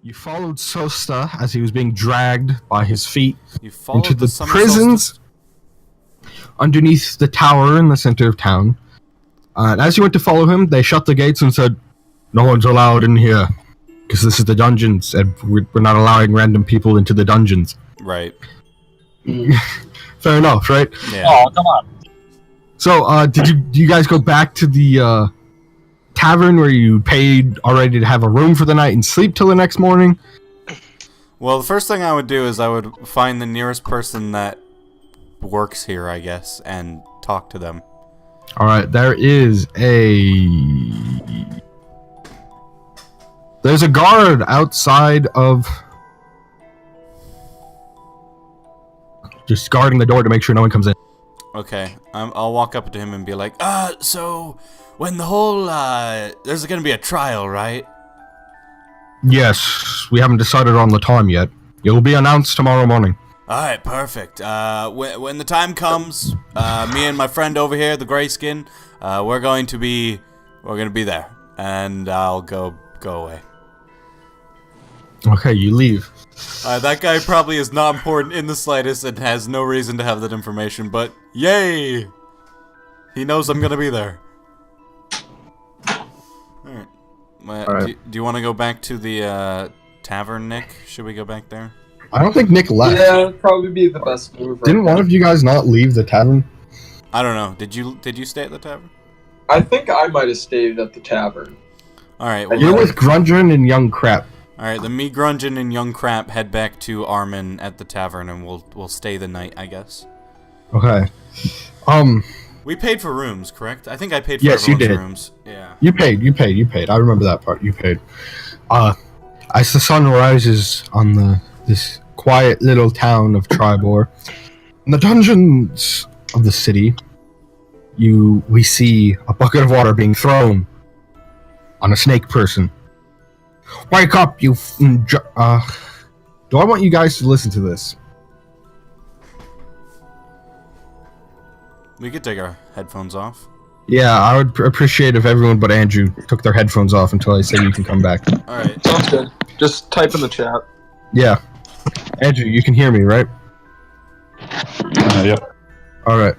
You followed Ssotza as he was being dragged by his feet into the prisons underneath the tower in the center of town. And as you went to follow him, they shut the gates and said, "No one's allowed in here, because this is the dungeons, and we're not allowing random people into the dungeons." Right. Fair enough, right? Yeah. Oh, come on. So, do you guys go back to the tavern where you paid already to have a room for the night and sleep till the next morning? Well, the first thing I would do is I would find the nearest person that works here, I guess, and talk to them. Alright, there's a guard outside of... just guarding the door to make sure no one comes in. Okay, I'll walk up to him and be like, so, when the whole, there's gonna be a trial, right? Yes, we haven't decided on the time yet. It will be announced tomorrow morning. Alright, perfect. When the time comes, me and my friend over here, the Grayskin, we're gonna be there. And I'll go away. Okay, you leave. That guy probably is not important in the slightest and has no reason to have that information, but yay! He knows I'm gonna be there. Alright. Do you want to go back to the tavern, Nick? Should we go back there? I don't think Nick left. Yeah, it'd probably be the best move. Didn't one of you guys not leave the tavern? I don't know. Did you stay at the tavern? I think I might have stayed at the tavern. Alright, well, you're with Grungin and Young Crap. Alright, then me, Grungin, and Young Crap head back to Armin at the tavern and we'll stay the night, I guess. Okay. We paid for rooms, correct? I think I paid for yes, you did. Rooms. Yeah. You paid. I remember that part. You paid. As the sun rises on this quiet little town of Tribor, in the dungeons of the city, we see a bucket of water being thrown on a snake person. Wake up, you do I want you guys to listen to this? We could take our headphones off. Yeah, I would appreciate if everyone but Andrew took their headphones off until I say you can come back. Alright. Sounds good. Just type in the chat. Yeah. Andrew, you can hear me, right? Yep. Alright.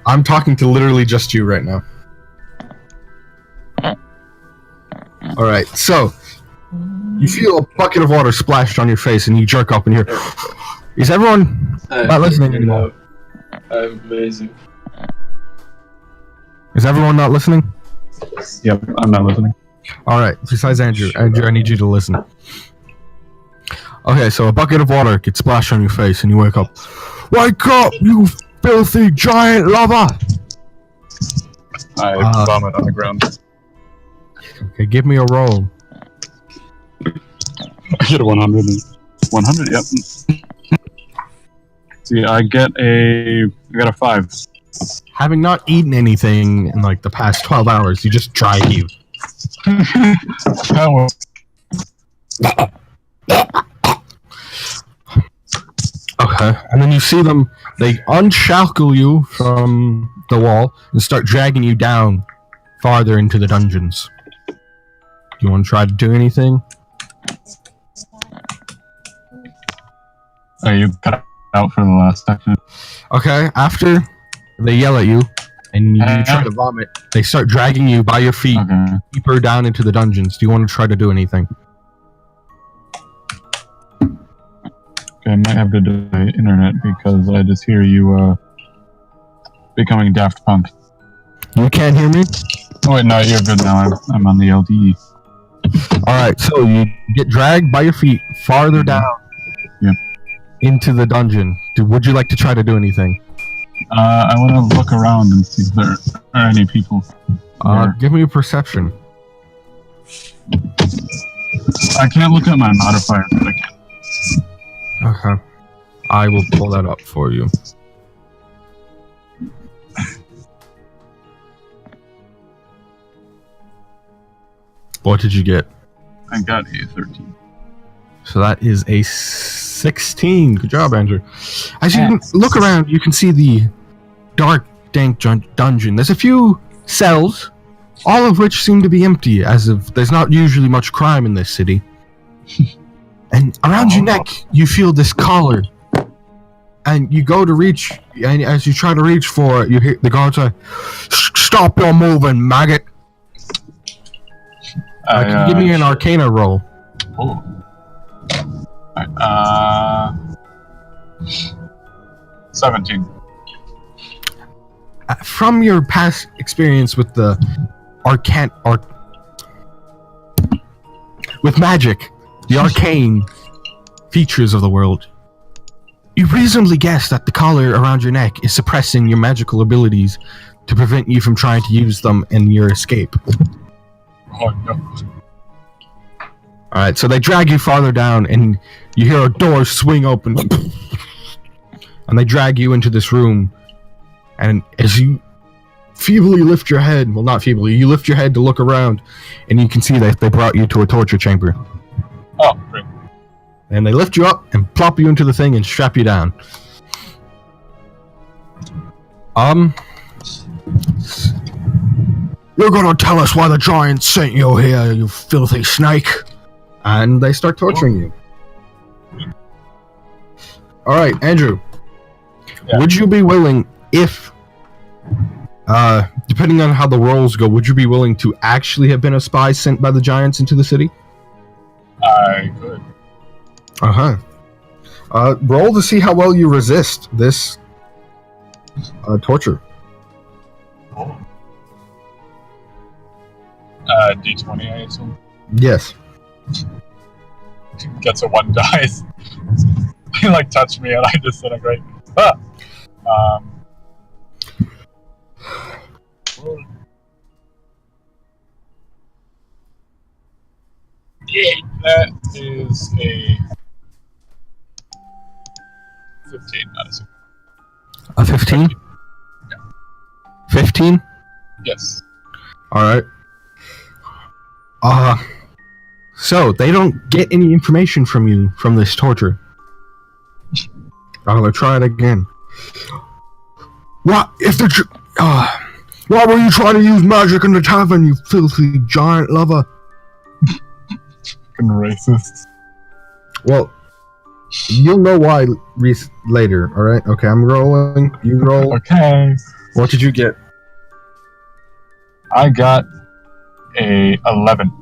I'm talking to literally just you right now. Alright, so you feel a bucket of water splashed on your face and you jerk up and you're... Is everyone not listening anymore? Amazing. Is everyone not listening? Yep, I'm not listening. Alright, besides Andrew. Andrew, I need you to listen. Okay, so a bucket of water gets splashed on your face and you wake up. Wake up, you filthy giant lover! I vomit on the ground. Okay, give me a roll. I get a 100. 100, yep. See, I got a 5. Having not eaten anything in like the past 12 hours, you just dry heave. That was... Okay, and then you see them, they unshackle you from the wall and start dragging you down farther into the dungeons. Do you want to try to do anything? Oh, you cut out for the last section. Okay, after they yell at you and you try to vomit, they start dragging you by your feet deeper down into the dungeons. Do you want to try to do anything? Okay, I might have to do the internet because I just hear you becoming Daft Punk. You can't hear me? Oh wait, no, you're good now. I'm on the LTE. Alright, so you get dragged by your feet farther down into the dungeon. Would you like to try to do anything? I want to look around and see if there are any people. Give me a perception. I can't look at my modifier, but I can. Okay. I will pull that up for you. What did you get? I got a 13. So that is a 16. Good job, Andrew. As you look around, you can see the dark, dank dungeon. There's a few cells, all of which seem to be empty, as if there's not usually much crime in this city. And around your neck, you feel this collar. And you go to reach, and as you try to reach for it, you hear the guard say, "Stop your moving, maggot!" Can you give me an Arcana roll? Oh. Alright, 17. From your past experience with the with magic, the arcane features of the world, you reasonably guess that the collar around your neck is suppressing your magical abilities to prevent you from trying to use them in your escape. Oh no. Alright, so they drag you farther down, and you hear a door swing open. And they drag you into this room. And as you feebly lift your head, well, not feebly, you lift your head to look around, and you can see that they brought you to a torture chamber. Oh, great. And they lift you up and plop you into the thing and strap you down. You're gonna tell us why the giant sent you here, you filthy snake. And they start torturing you. Alright, Andrew. Yeah. Would you be willing, if, depending on how the rolls go, would you be willing to actually have been a spy sent by the giants into the city? I could. Uh-huh. Roll to see how well you resist this torture. Oh. D20, I assume. Yes. Gets a 1 dice. He like touched me and I disintegrate. Ah! Yeah, that is a 15, not a 16. A 15? Yeah. 15? Yes. Alright. So, they don't get any information from you from this torture. I'm gonna try it again. What if the why were you trying to use magic in the tavern, you filthy giant lover? Fucking racist. Well, you'll know why later, alright? Okay, I'm rolling. You roll. Okay. What did you get? I got a 11.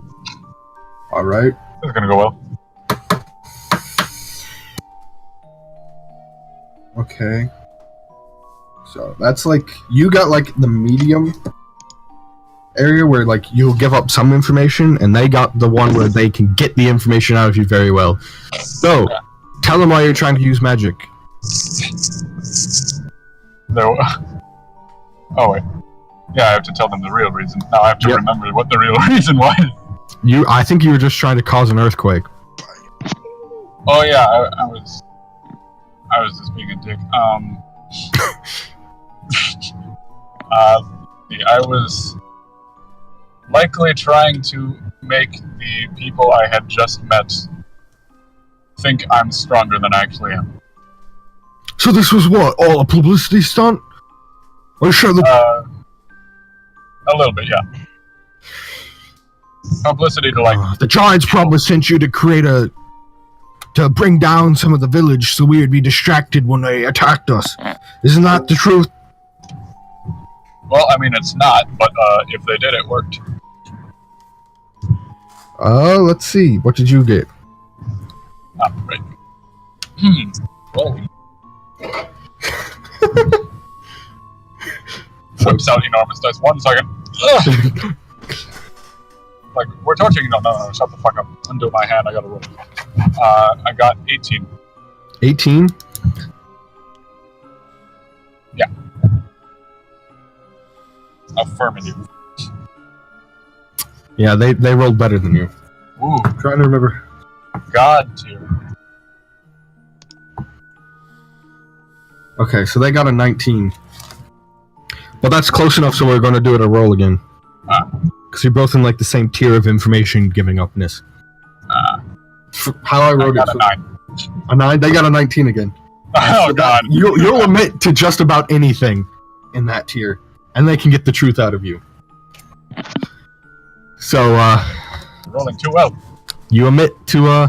Alright. This is gonna go well. Okay. So that's like you got like the medium area where like you'll give up some information, and they got the one where they can get the information out of you very well. So tell them why you're trying to use magic. No. Oh wait. Yeah, I have to tell them the real reason. Now I have to remember what the real reason was. I think you were just trying to cause an earthquake. Oh yeah, I was just being a dick. I was likely trying to make the people I had just met think I'm stronger than I actually am. So this was what, all a publicity stunt? Or sure A little bit, yeah. Publicity to like... the Giants probably sent you to to bring down some of the village so we would be distracted when they attacked us. Isn't that the truth? Well, I mean, it's not, but if they did, it worked. Let's see. What did you get? Ah, right. Whoa. Whips out enormous dice. 1 second. Like, we're torturing you. No, shut the fuck up. Undo my hand, I gotta roll. I got 18. 18? Yeah. Affirmative. Yeah, they rolled better than you. Ooh. I'm trying to remember. God tier. Okay, so they got a 19. But that's close enough, so we're going to do it a roll again. Because you're both in like the same tier of information giving upness. How I wrote I got it. a 9. A 9? They got a 19 again. Oh So god. You'll admit to just about anything in that tier, and they can get the truth out of you. So, Rolling too well. You omit to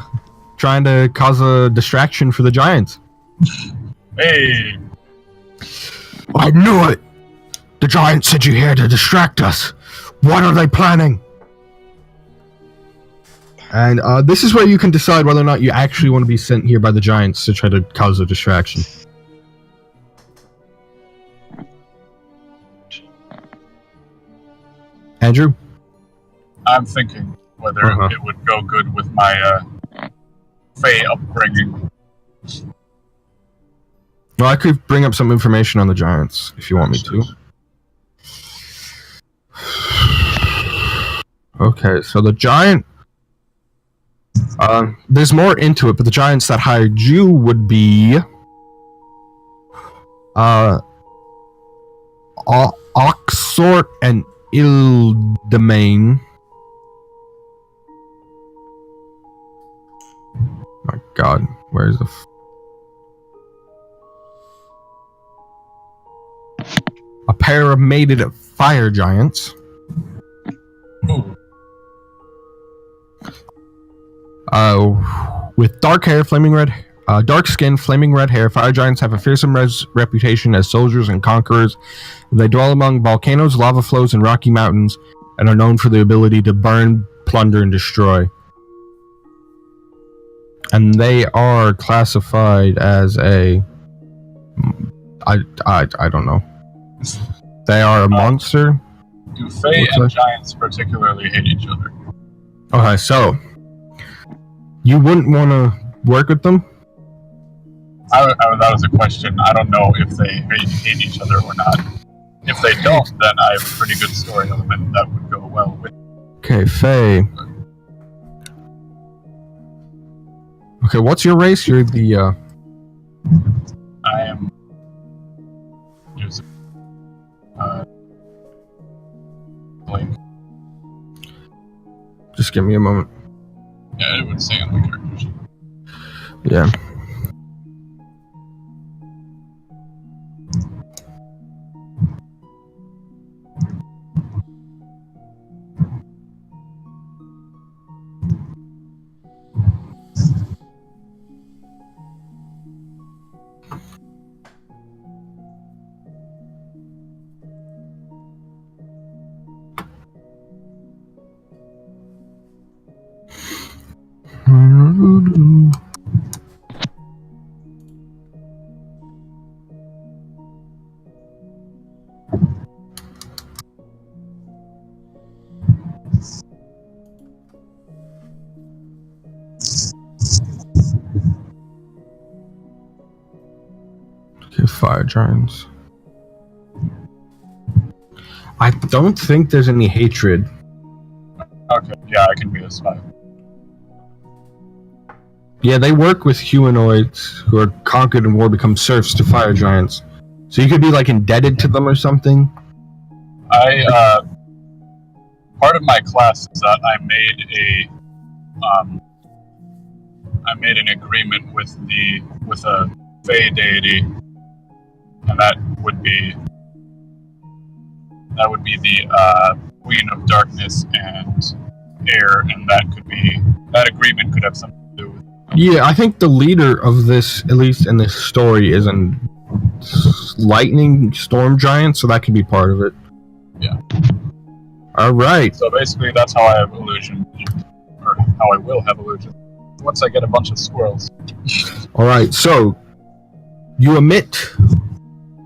trying to cause a distraction for the giants. Hey, I knew it! The giants sent you here to distract us. What are they planning? And this is where you can decide whether or not you actually want to be sent here by the giants to try to cause a distraction. Andrew? I'm thinking whether it would go good with my Fey upbringing. Well, I could bring up some information on the giants if you want me to. Okay, so the giant... there's more into it, but the giants that hired you would be... Oxort and Ildemain. My god, where's the... A pair of mated fire giants. Ooh. With dark hair, dark skin, flaming red hair, fire giants have a fearsome reputation as soldiers and conquerors. They dwell among volcanoes, lava flows, and rocky mountains, and are known for the ability to burn, plunder, and destroy. And they are classified as a... I don't know. They are a monster. Do Fey and giants particularly hate each other? Okay, so... You wouldn't want to work with them? That was a question. I don't know if they hate each other or not. If they don't, then I have a pretty good story element that would go well with. Okay, Faye. Okay, what's your race? You're the, I am... Blink. Just give me a moment. Yeah, it would say on the character sheet. Yeah. Okay, fire giants. I don't think there's any hatred. Okay, yeah, I can be a spy. Yeah, they work with humanoids who are conquered in war, become serfs to fire giants. So you could be like indebted to them or something. Part of my class is that I made an agreement with a Fey deity, and that would be the Queen of Darkness and Air, and that agreement could have something to do with. Yeah, I think the leader of this, at least in this story, is a lightning storm giant, so that could be part of it. Yeah. Alright. So basically, that's how I have illusion, or how I will have illusion, once I get a bunch of squirrels. Alright, so you admit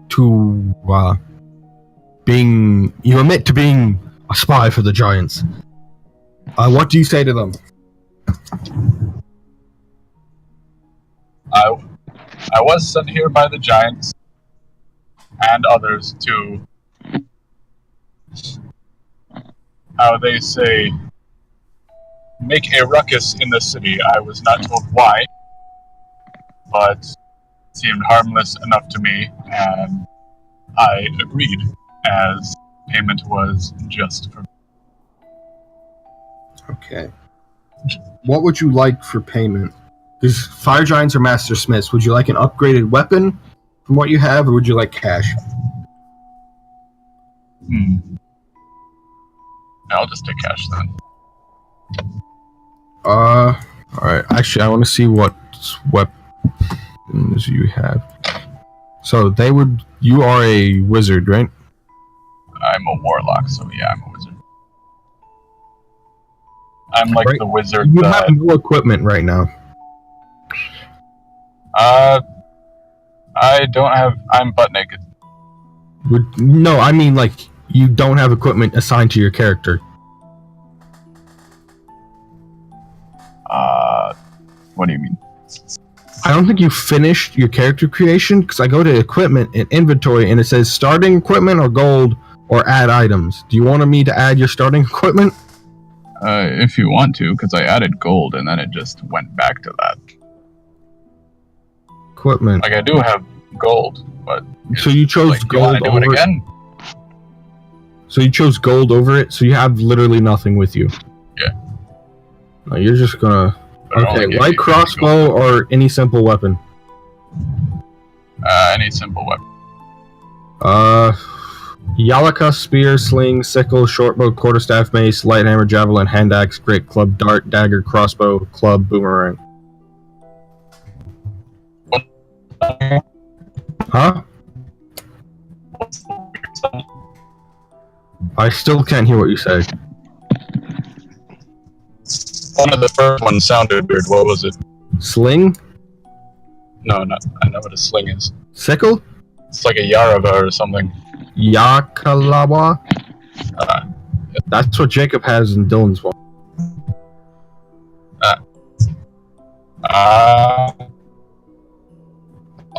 to being a spy for the giants. What do you say to them? I was sent here by the giants and others to, how they say, make a ruckus in the city. I was not told why, but it seemed harmless enough to me, and I agreed, as payment was just for me. Okay. What would you like for payment? Because fire giants are master smiths. Would you like an upgraded weapon from what you have, or would you like cash? I'll just take cash then. Alright. Actually, I want to see what weapons you have. So, you are a wizard, right? I'm a warlock, so yeah, I'm a wizard. I'm like Right. the wizard. You have no equipment right now. I don't have. I'm butt naked. No, I mean, like, you don't have equipment assigned to your character. What do you mean? I don't think you finished your character creation, because I go to equipment and inventory, and it says starting equipment or gold or add items. Do you want me to add your starting equipment? If you want to, because I added gold and then it just went back to that. Equipment. Like I do have gold, but So you chose like, you gold want to do it over again? So you chose gold over it, so you have literally nothing with you. Yeah. No, you're just gonna... But it only Okay, gave light me crossbow or any simple weapon? Any simple weapon. Yalaka, spear, sling, sickle, shortbow, quarterstaff, mace, light hammer, javelin, hand axe, great club, dart, dagger, crossbow, club, boomerang. Huh? I still can't hear what you say. One of the first ones sounded weird. What was it? Sling? No, not. I know what a sling is. Sickle? It's like a yarava or something. Yakalawa? Uh, That's what Jacob has in Dylan's one.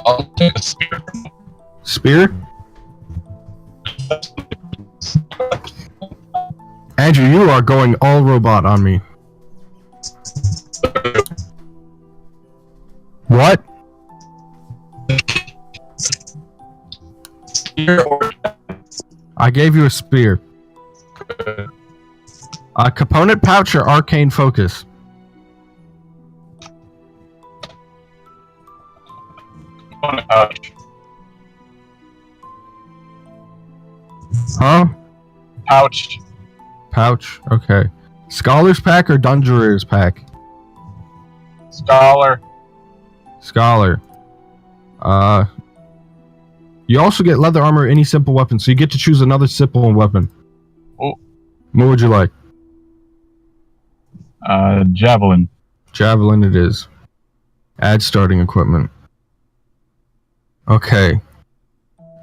I'll take a spear. Spear? Andrew, you are going all robot on me. What? Spear or I gave you a spear. A component pouch or arcane focus? pouch. Huh? Pouch. Pouch. Okay. Scholar's pack or Dungerer's pack? Scholar. Scholar. You also get leather armor or any simple weapon, so you get to choose another simple weapon. Oh. What would you like? Javelin. Javelin it is. Add starting equipment. Okay.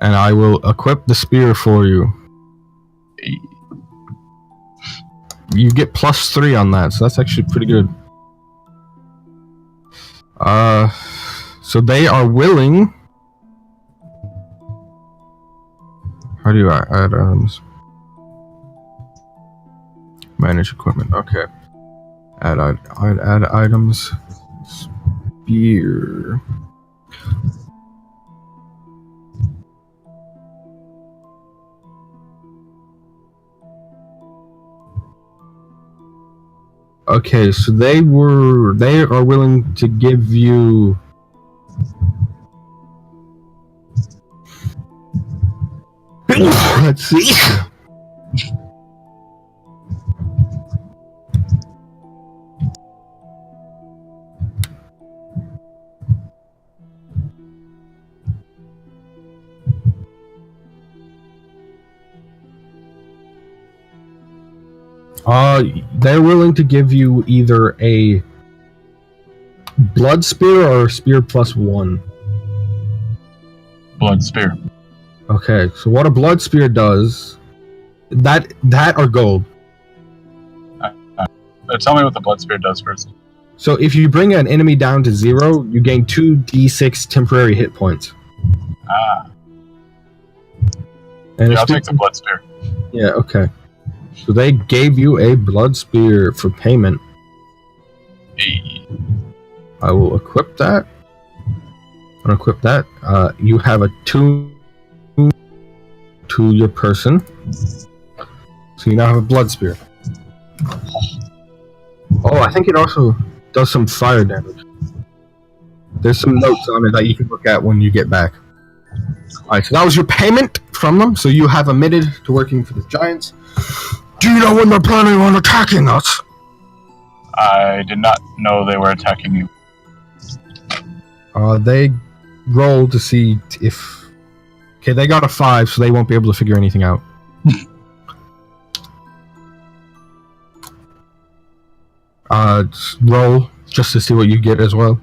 And I will equip the spear for you. You get +3 on that, so that's actually pretty good. So they are willing... How do you add items? Manage equipment, okay. Add items. Spear. Okay, so they are willing to give you let's see. They're willing to give you either a blood spear or a spear +1. Blood spear. Okay, so what a blood spear does, that or gold. Tell me what the blood spear does first. So if you bring an enemy down to 0, you gain 2d6 temporary hit points. And Yeah, I'll take the blood spear. Yeah, okay. So they gave you a blood spear for payment. Hey. I will equip that. Unequip that. You have a 2 to your person. So you now have a blood spear. Oh, I think it also does some fire damage. There's some notes on it that you can look at when you get back. Alright, so that was your payment from them. So you have admitted to working for the Giants. Do you know when they're planning on attacking us? I did not know they were attacking you. They roll to see if... Okay, they got a 5, so they won't be able to figure anything out. Roll just to see what you get as well.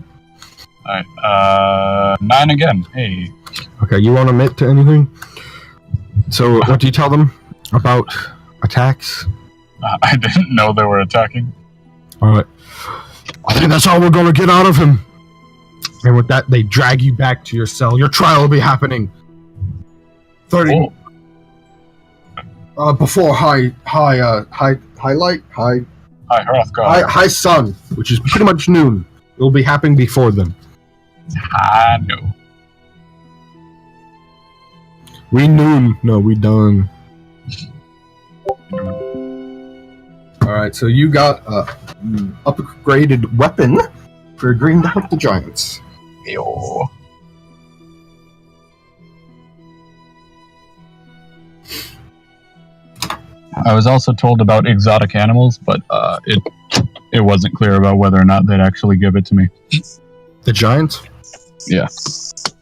Alright, 9 again. Hey. Okay, you won't admit to anything? So, what do you tell them about attacks? I didn't know they were attacking. Alright. I think that's all we're gonna get out of him. And with that, they drag you back to your cell. Your trial will be happening. 30. Before high sun, which is pretty much noon. It will be happening before then. I know. We noon. No, we done. Alright, so you got a upgraded weapon for agreeing to help the giants. Yo. I was also told about exotic animals, but it wasn't clear about whether or not they'd actually give it to me. The giants? Yeah.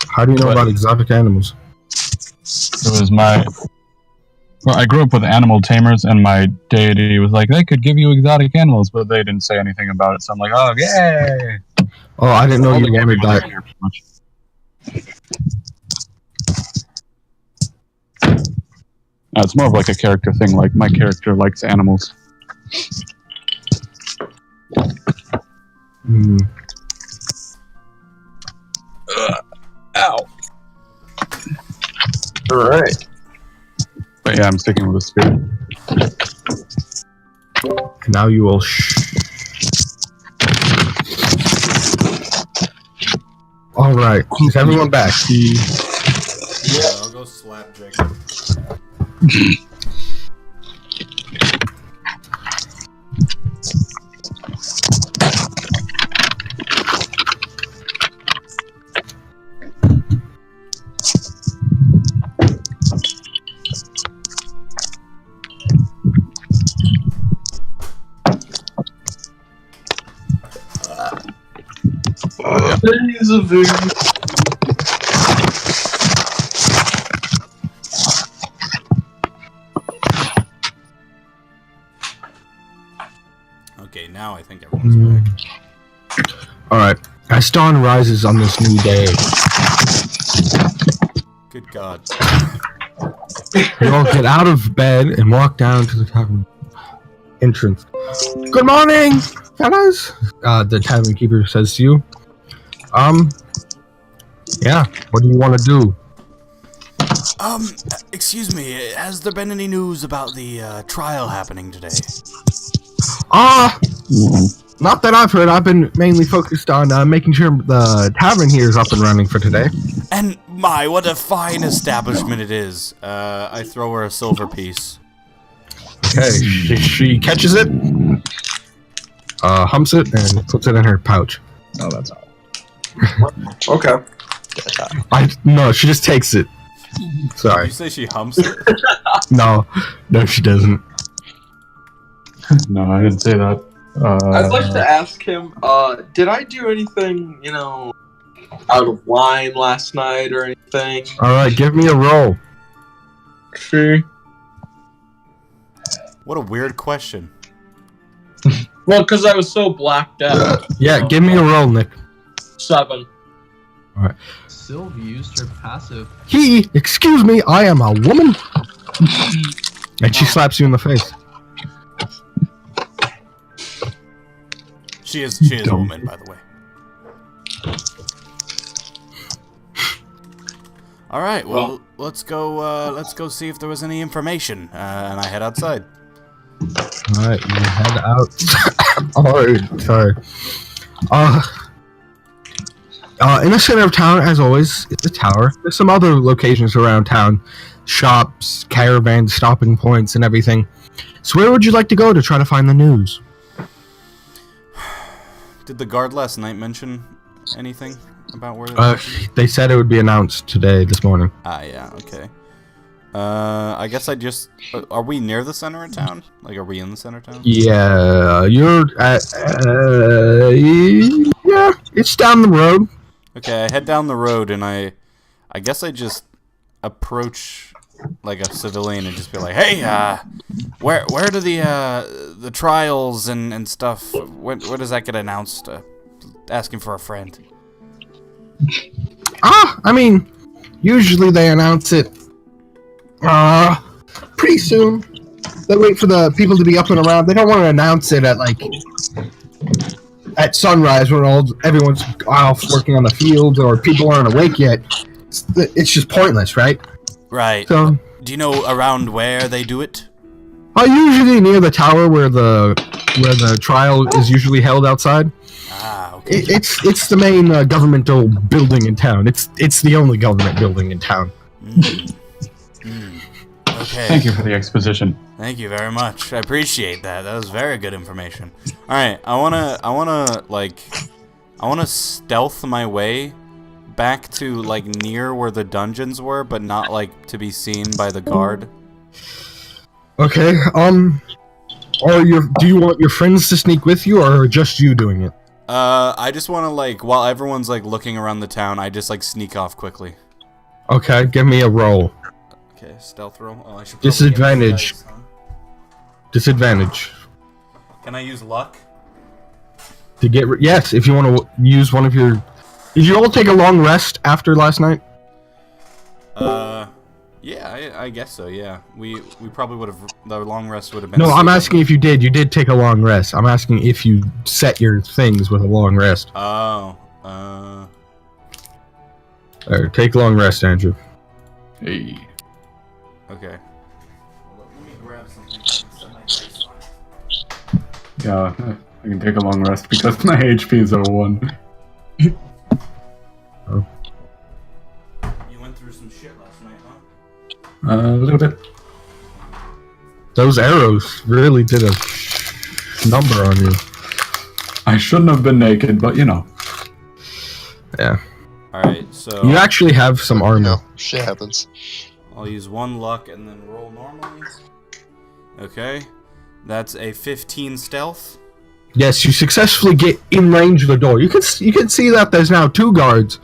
How do you know about exotic animals? It was well, I grew up with animal tamers, and my deity was like, they could give you exotic animals, but they didn't say anything about it, so I'm like, oh, yay! Oh, I didn't know you wanted that. No, it's more of like a character thing, like my character likes animals. Ow. Alright. But yeah, I'm sticking with the spear. And now you will Alright, is everyone back? Yeah, I'll go slap Jacob. He's a very... Okay, now I think everyone's back. Alright, as dawn rises on this new day, Good God. you all get out of bed and walk down to the tavern entrance. Good morning, fellas! The tavern keeper says to you. Yeah, what do you want to do? Excuse me, has there been any news about the trial happening today? Not that I've heard. I've been mainly focused on making sure the tavern here is up and running for today. And my, what a fine establishment it is. I throw her a silver piece. Okay, she catches it, humps it, and puts it in her pouch. Oh, that's all. Okay. No, she just takes it. Did Sorry. you say she humps it? No, she doesn't. No, I didn't say that. I'd like to ask him, did I do anything, out of line last night or anything? Alright, give me a roll. Sure. What a weird question. Well, because I was so blacked out. Yeah, give me a roll, Nick. 7. Sylvie used her passive. Excuse me, I am a woman. And she slaps you in the face. She is a woman, by the way. All right, well, let's go see if there was any information, and I head outside. All right, you head out. Sorry. In the center of town, as always, is the tower. There's some other locations around town, shops, caravans, stopping points, and everything. So where would you like to go to try to find the news? Did the guard last night mention anything about where? They said it would be announced this morning. Yeah, okay. I guess I just... Are we near the center of town? Like, are we in the center of town? Yeah, you're at... yeah, it's down the road. Okay, I head down the road, and I guess I just approach, like, a civilian and just be like, hey, where do the trials and stuff, where does that get announced? Asking for a friend. I mean, usually they announce it pretty soon. They wait for the people to be up and around. They don't want to announce it at sunrise when everyone's off working on the fields or people aren't awake yet. It's just pointless, right? Right. So, do you know around where they do it? Usually near the tower where the trial is usually held outside. Ah, okay. It's the main governmental building in town. It's the only government building in town. Okay. Thank you for the exposition. Thank you very much. I appreciate that. That was very good information. All right, I wanna stealth my way back to like near where the dungeons were, but not like to be seen by the guard. Okay. Do you want your friends to sneak with you, or just you doing it? I just want to like while everyone's like looking around the town, I just like sneak off quickly. Okay, give me a roll. Okay, stealth roll. Oh, I should. Disadvantage. Dice, huh? Disadvantage. Can I use luck? To get yes, if you want to use one of your. Did you all take a long rest after last night? Yeah, I guess so. Yeah, we probably would have. The long rest would have been. No, I'm asking if you did. You did take a long rest. I'm asking if you set your things with a long rest. Oh. Alright, take a long rest, Andrew. Hey. Okay. Let me grab something to set my dice on. Yeah, I can take a long rest because my HPs are 1. Oh. You went through some shit last night, huh? A little bit. Those arrows really did a number on you. I shouldn't have been naked, but you know. Yeah. Alright, so You actually have some armor. No, shit happens. I'll use 1 luck and then roll normally. Okay. That's a 15 stealth. Yes, you successfully get in range of the door. You can see that there's now 2 guards.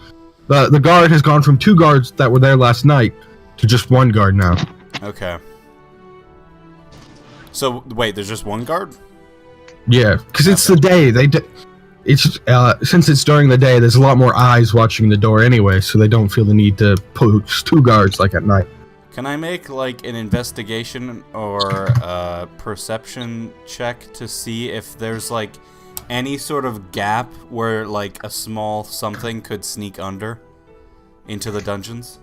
The guard has gone from 2 guards that were there last night to just 1 guard now. Okay. So, wait, there's just 1 guard? Yeah, because it's the day. It's since it's during the day, there's a lot more eyes watching the door anyway, so they don't feel the need to post 2 guards like at night. Can I make, like, an investigation or a perception check to see if there's, like, any sort of gap where, like, a small something could sneak under into the dungeons?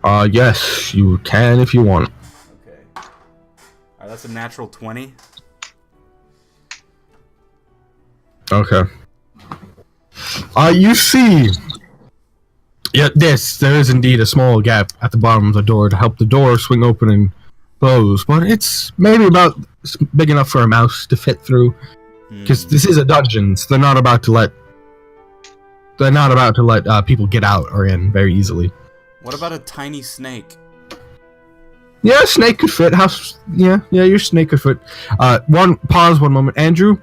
Yes, you can if you want. Okay. Alright, that's a natural 20. Okay. You see... Yeah, there is indeed a small gap at the bottom of the door to help the door swing open and close, but it's maybe about big enough for a mouse to fit through. Because this is a dungeon, so they're not about to let people get out or in very easily. What about a tiny snake? Yeah, a snake could fit. Yeah, your snake could fit. Pause one moment, Andrew.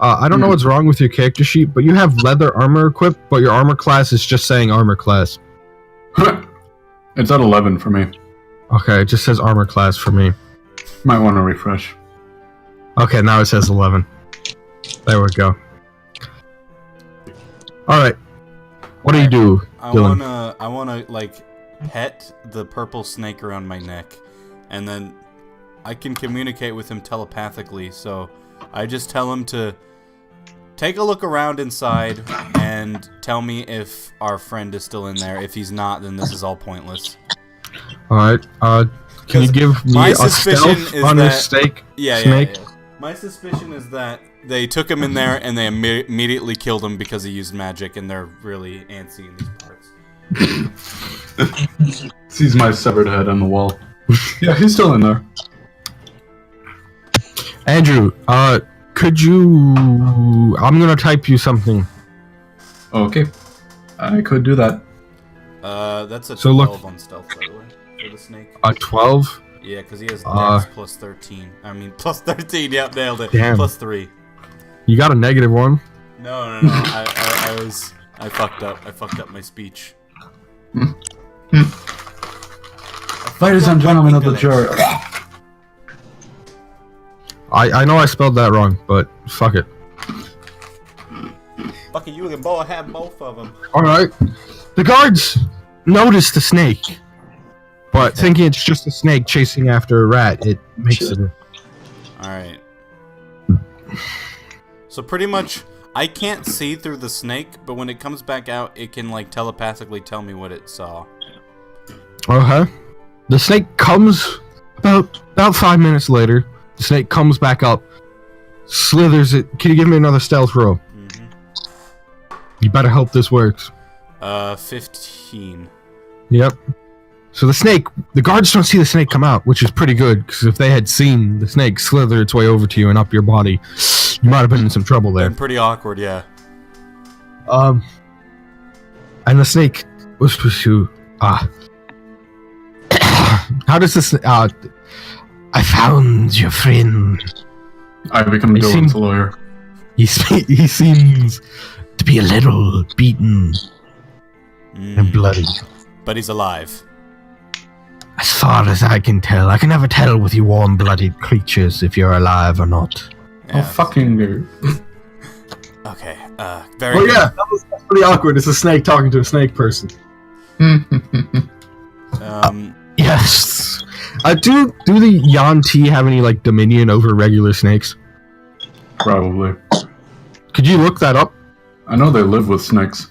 I don't know what's wrong with your character sheet, but you have leather armor equipped, but your armor class is just saying armor class. It's at 11 for me. Okay, it just says armor class for me. Might want to refresh. Okay, now it says 11. There we go. Alright. What do you do, Dylan? I wanna like pet the purple snake around my neck, and then I can communicate with him telepathically, so I just tell him to take a look around inside and tell me if our friend is still in there. If he's not, then this is all pointless. Alright, can you give me a stealth on this snake? Yeah. My suspicion is that they took him in there and they immediately killed him because he used magic, and they're really antsy in these parts. Sees my severed head on the wall. Yeah, he's still in there. Andrew, could you... I'm gonna type you something. Okay. I could do that. That's a So 12 on stealth, by the way. for the snake? 12. Yeah, because he has dex plus 13. I mean, plus 13. Yep, nailed it. Damn. Plus 3. You got a -1. No. I fucked up. I fucked up my speech. Ladies and gentlemen of the jury. I know I spelled that wrong, but fuck it. Fuck it, you can have both of them. Alright. The guards notice the snake. But thinking it's just a snake chasing after a rat, it makes it... Alright. So pretty much, I can't see through the snake, but when it comes back out, it can, like, telepathically tell me what it saw. Okay. The snake comes... About 5 minutes later, the snake comes back up, slithers it... Can you give me another stealth roll? Mm-hmm. You better hope this works. 15. Yep. So the guards don't see the snake come out, which is pretty good, because if they had seen the snake slither its way over to you and up your body, you might have been in some trouble there. Been pretty awkward, yeah. And the snake whispers to, how does this, I found your friend. I become Dylan's lawyer. He seems to be a little beaten and bloody. But he's alive. As far as I can tell, I can never tell with you warm-blooded creatures if you're alive or not. Yeah. Oh, fucking dude. Okay, very good. Yeah, that's pretty awkward. It's a snake talking to a snake person. Yes. Do the Yanti have any, like, dominion over regular snakes? Probably. Could you look that up? I know they live with snakes.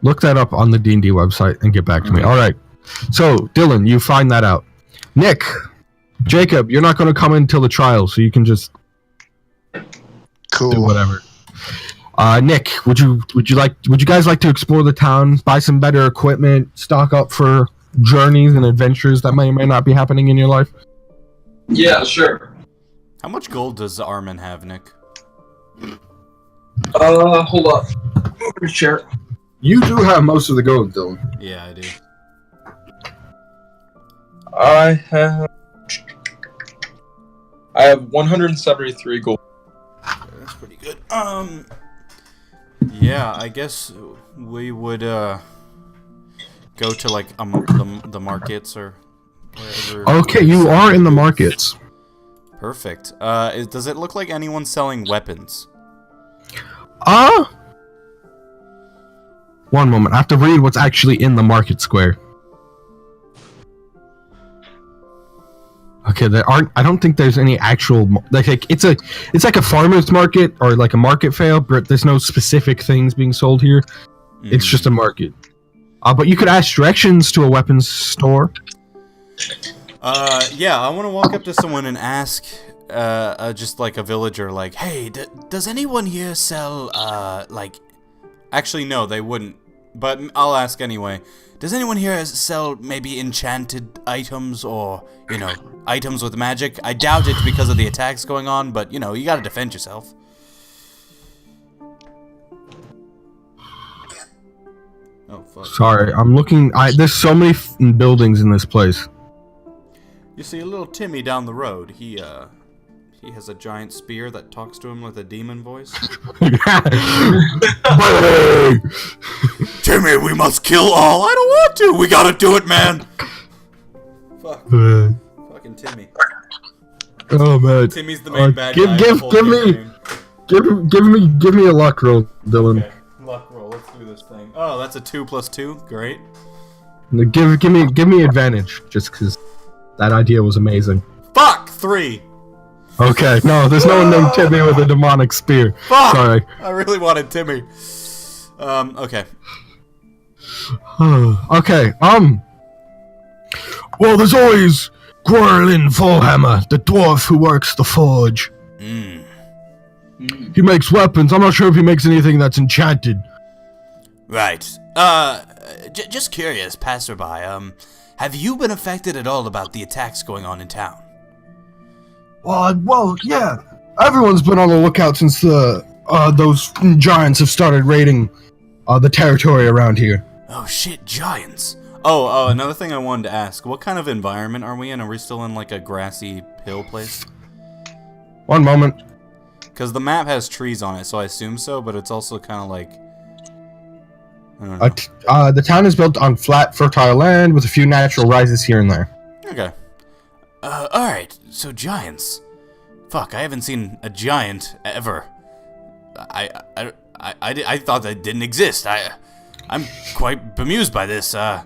Look that up on the D&D website and get back to me. Alright. So, Dylan, you find that out. Nick, Jacob, you're not going to come in until the trial, so you can just Cool. do whatever. Nick, would you guys like to explore the town, buy some better equipment, stock up for journeys and adventures that may or may not be happening in your life? Yeah, sure. How much gold does Armin have, Nick? Hold up. Move your chair. You do have most of the gold, Dylan. Yeah, I do. I have 173 gold. That's pretty good. Yeah, I guess we would go to like the markets or wherever. Okay, you are in the markets. Perfect. Does it look like anyone's selling weapons? One moment. I have to read what's actually in the market square. Okay, I don't think there's any actual like it's like a farmer's market or like a market fair, but there's no specific things being sold here. It's just a market. But you could ask directions to a weapons store. Yeah, I want to walk up to someone and ask, just like a villager, like, hey, does anyone here sell, like, actually, no, they wouldn't, but I'll ask anyway. Does anyone here sell maybe enchanted items or, you know, items with magic? I doubt it because of the attacks going on, but, you know, you gotta defend yourself. Oh, fuck. Sorry, I'm looking. There's so many buildings in this place. You see, a little Timmy down the road, he has a giant spear that talks to him with a demon voice. Timmy, we must kill all. I don't want to. We gotta do it, man. Fuck. Fucking Timmy. Oh man. Timmy's the main bad guy. Give me a luck roll, Dylan. Okay. Luck roll. Let's do this thing. Oh, that's a 2 + 2. Great. Give me advantage, just because that idea was amazing. Fuck 3. Okay, no, there's no one named Timmy with a demonic spear. Fuck! Sorry. I really wanted Timmy. Okay. Okay, well, there's always Gwyrlin Volhammer, the dwarf who works the forge. He makes weapons. I'm not sure if he makes anything that's enchanted. Right. Just curious, passerby, have you been affected at all about the attacks going on in town? Well, yeah. Everyone's been on the lookout since those giants have started raiding the territory around here. Oh shit, giants. Oh, another thing I wanted to ask. What kind of environment are we in? Are we still in, like, a grassy hill place? One moment. Because the map has trees on it, so I assume so, but it's also kind of like... I don't know. The town is built on flat, fertile land with a few natural rises here and there. Okay. Alright, so giants. Fuck, I haven't seen a giant ever. I thought they didn't exist. I'm quite bemused by this. Yeah,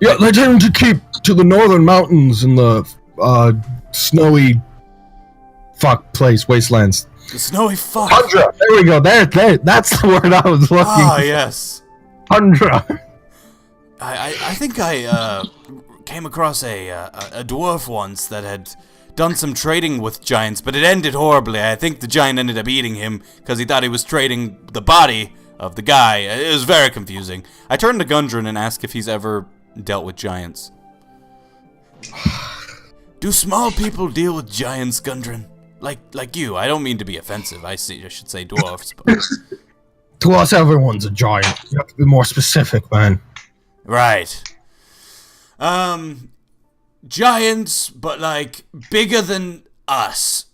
they tend to keep to the northern mountains and the snowy wastelands. The snowy fuck. Tundra. There we go. There. That's the word I was looking. Ah, yes. Tundra. I think I came across a dwarf once that had done some trading with giants, but it ended horribly. I think the giant ended up eating him because he thought he was trading the body of the guy. It was very confusing. I turned to Gundren and asked if he's ever dealt with giants. Do small people deal with giants, Gundren? Like you. I don't mean to be offensive. I should say dwarfs, but... To us, everyone's a giant. You have to be more specific, man. Right. Giants, but like bigger than us.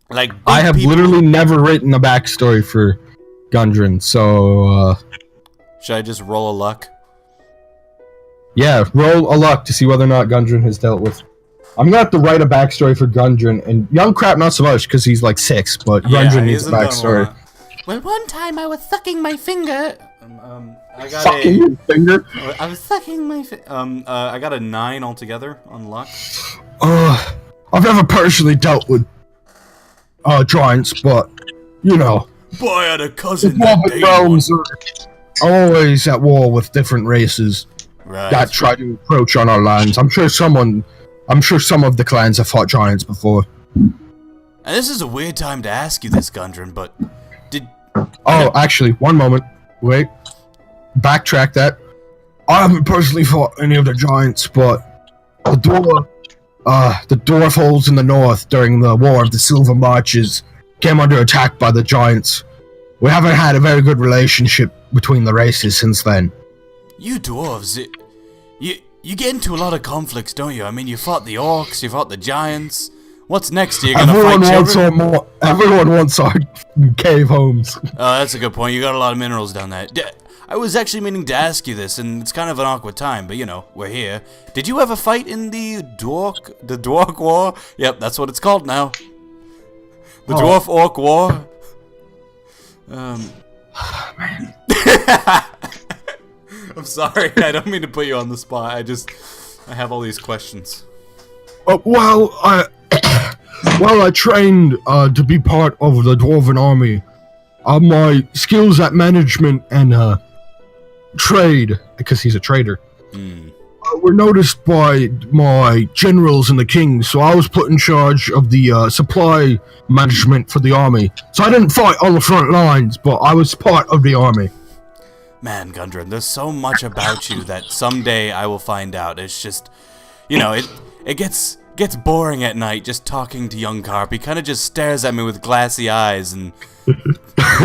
Like I have literally never written a backstory for Gundren, so should I just roll a luck? Yeah, roll a luck to see whether or not Gundren has dealt with. I'm gonna have to write a backstory for Gundren, and Young Crap not so much because he's like 6, but Gundren needs a backstory. Well, one time I was sucking my finger. I got sucking your finger? I was sucking my I got a 9 altogether on luck. I've never personally dealt with giants, but you know. Boy, I had a cousin the that realms are always at war with different races that try to encroach on our lands. I'm sure some of the clans have fought giants before. And this is a weird time to ask you this, Gundren, but did... Oh, actually, one moment. Wait. Backtrack that. I haven't personally fought any of the giants, but the dwarf holes in the north during the War of the Silver Marches came under attack by the giants. We haven't had a very good relationship between the races since then. You dwarves, you get into a lot of conflicts, don't you? I mean, you fought the orcs, you fought the giants. What's next? Are you gonna fight children? Everyone wants our cave homes. Oh, that's a good point. You got a lot of minerals down there. I was actually meaning to ask you this, and it's kind of an awkward time, but you know, we're here. Did you ever fight in the Dwarf War? Yep, that's what it's called now. The Dwarf Orc War. Man. I'm sorry, I don't mean to put you on the spot. I have all these questions. Well, I trained to be part of the Dwarven Army. My skills at management and trade, because he's a trader, were noticed by my generals and the king, so I was put in charge of the supply management for the army. So I didn't fight on the front lines, but I was part of the army. Man, Gundren, there's so much about you that someday I will find out. It's just, you know, it gets boring at night just talking to young Carp. He kind of just stares at me with glassy eyes, and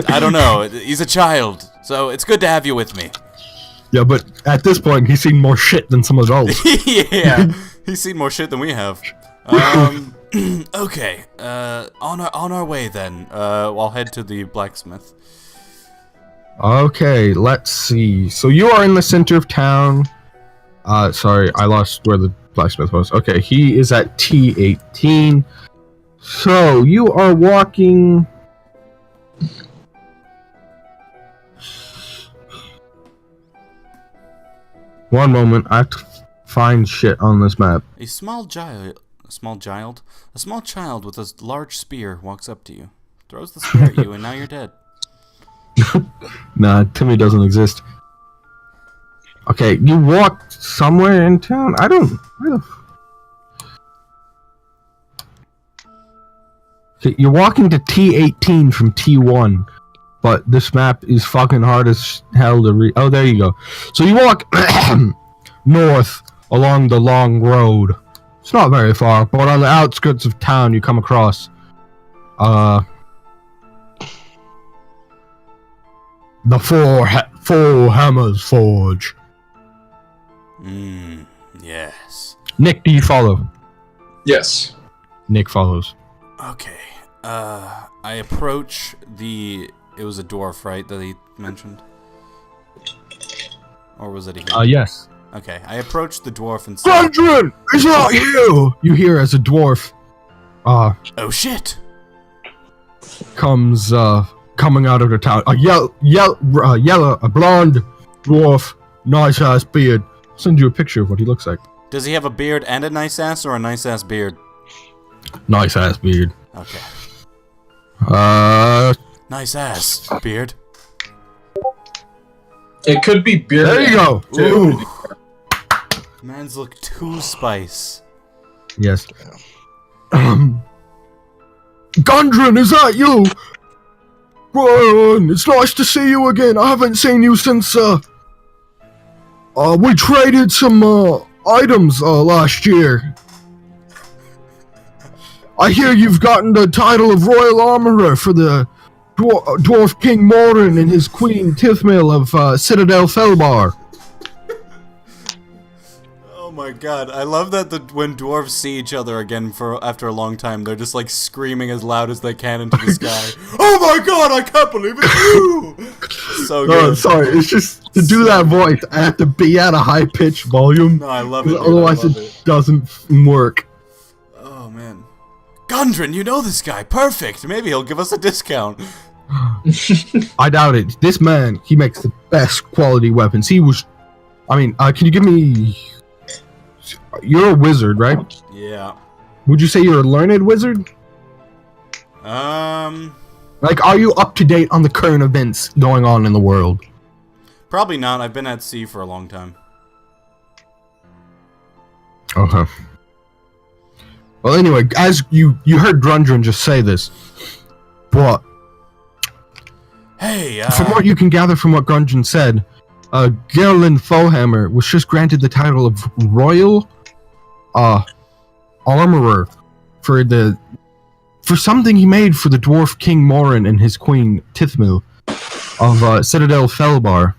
I don't know. He's a child, so it's good to have you with me. Yeah, but at this point, he's seen more shit than some adults. Yeah, he's seen more shit than we have. Okay, on our way then. I'll head to the blacksmith. Okay, let's see. So you are in the center of town. Sorry, I lost where the blacksmith was. Okay, he is at T18. So you are walking. One moment, I have to find shit on this map. A small child with a large spear walks up to you, throws the spear at you, and now you're dead. Nah, Timmy doesn't exist. Okay, you walked somewhere in town? Okay, you're walking to T18 from T1, but this map is fucking hard as hell to read. Oh, there you go. So you walk north along the long road. It's not very far, but on the outskirts of town you come across the Four Hammers Forge. Yes. Nick, do you follow? Yes. Nick follows. Okay. I approach the... It was a dwarf, right, that he mentioned? Or was it a human? Yes. Okay, I approach the dwarf and say... Gundren, is that you? You hear as a dwarf, oh shit! comes, coming out of the town. A a blonde dwarf, nice ass beard. I'll send you a picture of what he looks like. Does he have a beard and a nice ass, or a nice ass beard? Nice ass beard. Okay. Nice ass beard. It could be beer. There you go. Ooh. Man's look too spice. Yes. Gundren, is that you? Brian, it's nice to see you again. I haven't seen you since, we traded some, items, last year. I hear you've gotten the title of Royal Armorer for the Dwarf King Morin and his Queen Tithmil of, Citadel Felbar. Oh my god, I love that when dwarves see each other again after a long time, they're just like screaming as loud as they can into the sky. Oh my god, I can't believe it's you! So good. No, sorry, it's just, to do that voice, I have to be at a high-pitched volume. No, I love it, dude. Otherwise it doesn't work. Oh man. Gundren, you know this guy, perfect! Maybe he'll give us a discount. I doubt it. This man, he makes the best quality weapons. He was... I mean, can you give me... You're a wizard, right? Yeah. Would you say you're a learned wizard? Like, are you up to date on the current events going on in the world? Probably not. I've been at sea for a long time. Okay. Well, anyway, as you heard Grundren just say this, but... Hey, From what you can gather from what Grundren said, Gerlin Fohammer was just granted the title of Royal Armorer for something he made for the dwarf King Morin and his queen Tithmil of Citadel Felbar,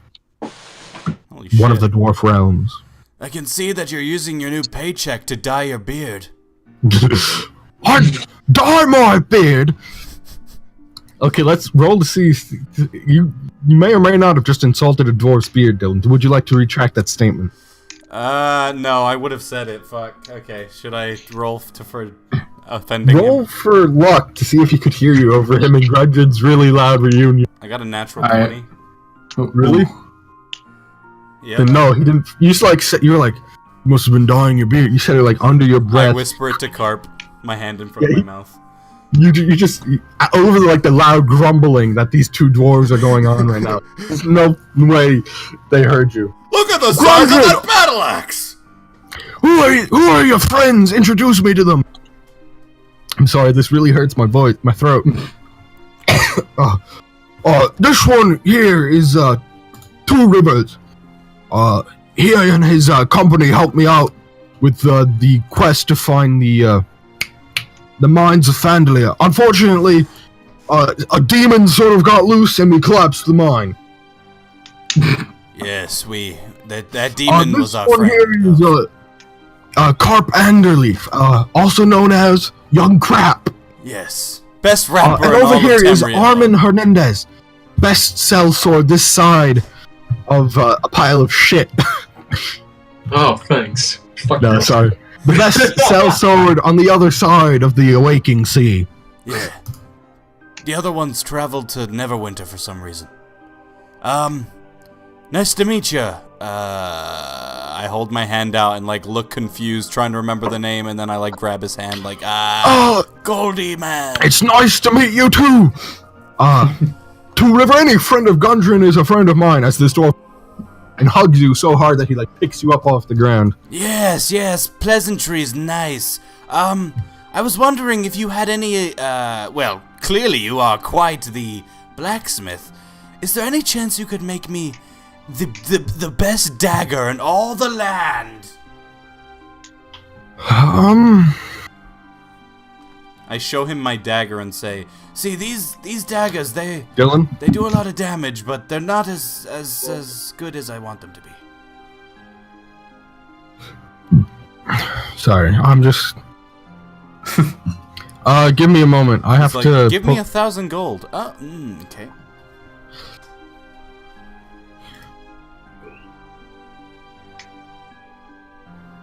one of the dwarf realms. I can see that you're using your new paycheck to dye your beard. I dye my beard. Okay, let's roll to see. You may or may not have just insulted a dwarf's beard, Dylan. Would you like to retract that statement? No, I would have said it. Fuck. Okay, should I roll for offending Roll him? for luck to see if he could hear you over him and Grudgeon's really loud reunion. I got a natural 20. Really? Yeah. Then no, he didn't. You just like you were like, you must have been dyeing your beard. You said it like under your breath. I whisper it to Carp, my hand in front of my mouth. You just over like the loud grumbling that these two dwarves are going on right now. There's no way they heard you. Look at the size of that battle axe! Who are your friends? Introduce me to them. I'm sorry, this really hurts my voice, my throat. This one here is Two Rivers. He and his company helped me out with the quest to find the mines of Fandalia. Unfortunately, a demon sort of got loose and we collapsed the mine. Yes, that demon was our friend. This one here is Carp Anderleaf, also known as Young Crap. Yes. Best rapper and in over all here of is Tamriel. Armin Hernandez, best sellsword this side of a pile of shit. Oh, thanks. Fuck No, you. sorry. The best sellsword on the other side of the Awaking Sea. Yeah. The other ones traveled to Neverwinter for some reason. Nice to meet you. I hold my hand out and like look confused, trying to remember the name, and then I like grab his hand, like Goldie man. It's nice to meet you too. Two River, any friend of Gundren is a friend of mine. As this dwarf and hugs you so hard that he like picks you up off the ground. Yes, pleasantries, nice. I was wondering if you had any, well, clearly you are quite the blacksmith. Is there any chance you could make me the best dagger in all the land? I show him my dagger and say, "See, these daggers, they Dylan? do a lot of damage, but they're not as good as I want them to be." Sorry, I'm just... give me a moment. I have He's to... like, "Give me 1,000 gold." Oh, okay.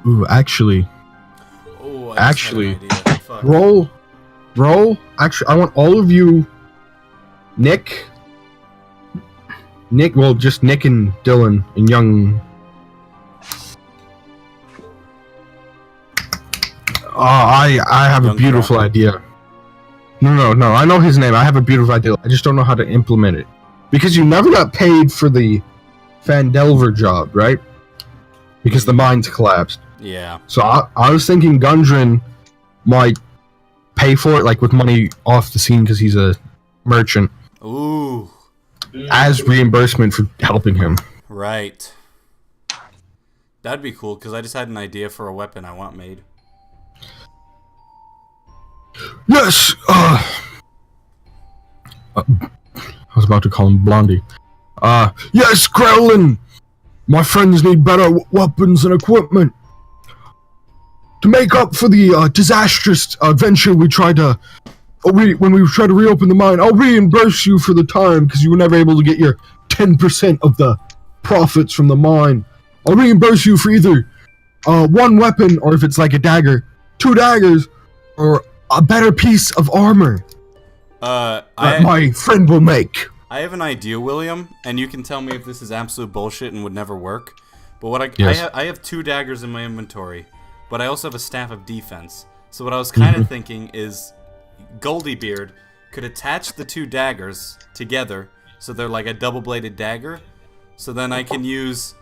Ooh, actually... Oh, I just had an idea. Fuck. Roll. Actually, I want all of you... Nick, well, just Nick and Dylan and young... I have a beautiful idea. No, I know his name. I have a beautiful idea. I just don't know how to implement it. Because you never got paid for the Fandelver job, right? Because the mines collapsed. Yeah. So I was thinking Gundren might pay for it, like with money off the scene because he's a merchant. Ooh. As reimbursement for helping him. Right. That'd be cool, because I just had an idea for a weapon I want made. Yes! I was about to call him Blondie. Yes, Growlin! My friends need better weapons and equipment. To make up for the disastrous adventure we tried to... when we tried to reopen the mine, I'll reimburse you for the time, because you were never able to get your 10% of the profits from the mine. I'll reimburse you for either one weapon, or if it's like a dagger, 2 daggers, or a better piece of armor that my friend will make. I have an idea, William, and you can tell me if this is absolute bullshit and would never work. But what I have 2 daggers in my inventory, but I also have a staff of defense. So what I was kind of thinking is Goldiebeard could attach the 2 daggers together, so they're like a double-bladed dagger. So then I can use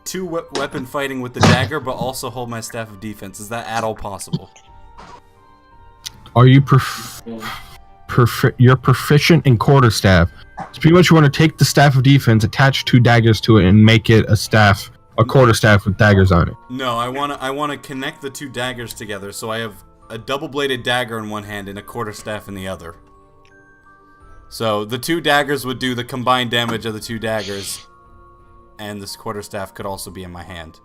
2 weapon fighting with the dagger, but also hold my staff of defense. Is that at all possible? Are you you're proficient in quarterstaff? So pretty much you want to take the staff of defense, attach 2 daggers to it, and make it a quarterstaff with daggers on it. No, I want to connect the 2 daggers together, so I have a double-bladed dagger in one hand and a quarterstaff in the other. So the 2 daggers would do the combined damage of the 2 daggers, and this quarterstaff could also be in my hand.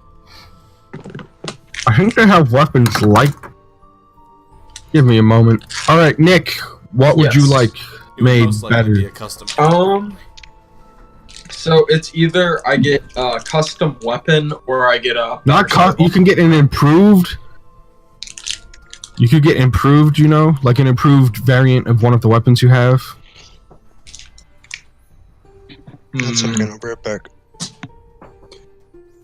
I think they have weapons like... Give me a moment. Alright, Nick, what would you like made better? Be a custom. So it's either I get a custom weapon or I get a... You can get an improved... You could get improved, you know? Like an improved variant of one of the weapons you have. One second, I'll be right back.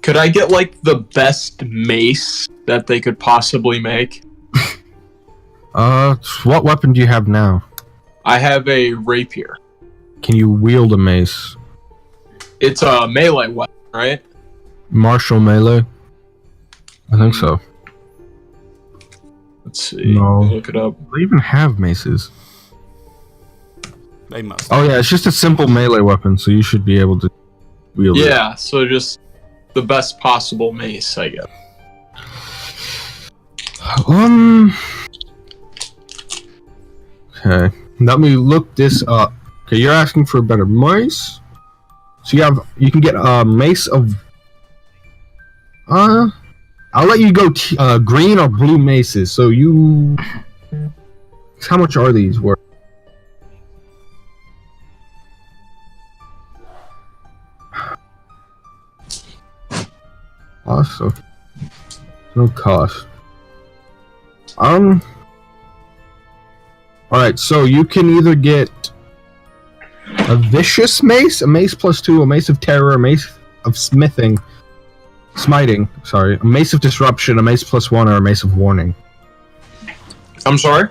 Could I get, like, the best mace that they could possibly make? What weapon do you have now? I have a rapier. Can you wield a mace? It's a melee weapon, right? Martial melee? I think so. Let's see. No. Look it up. They even have maces. They must. Oh yeah, it's just a simple melee weapon, so you should be able to wield it. Yeah, so just the best possible mace, I guess. Okay. Let me look this up. Okay, you're asking for a better mace. So you can get a mace of... I'll let you go green or blue maces. So you... How much are these worth? Awesome. No cost. Alright, so you can either get a vicious mace, a mace +2, a mace of terror, a mace of smiting, a mace of disruption, a mace +1, or a mace of warning. I'm sorry?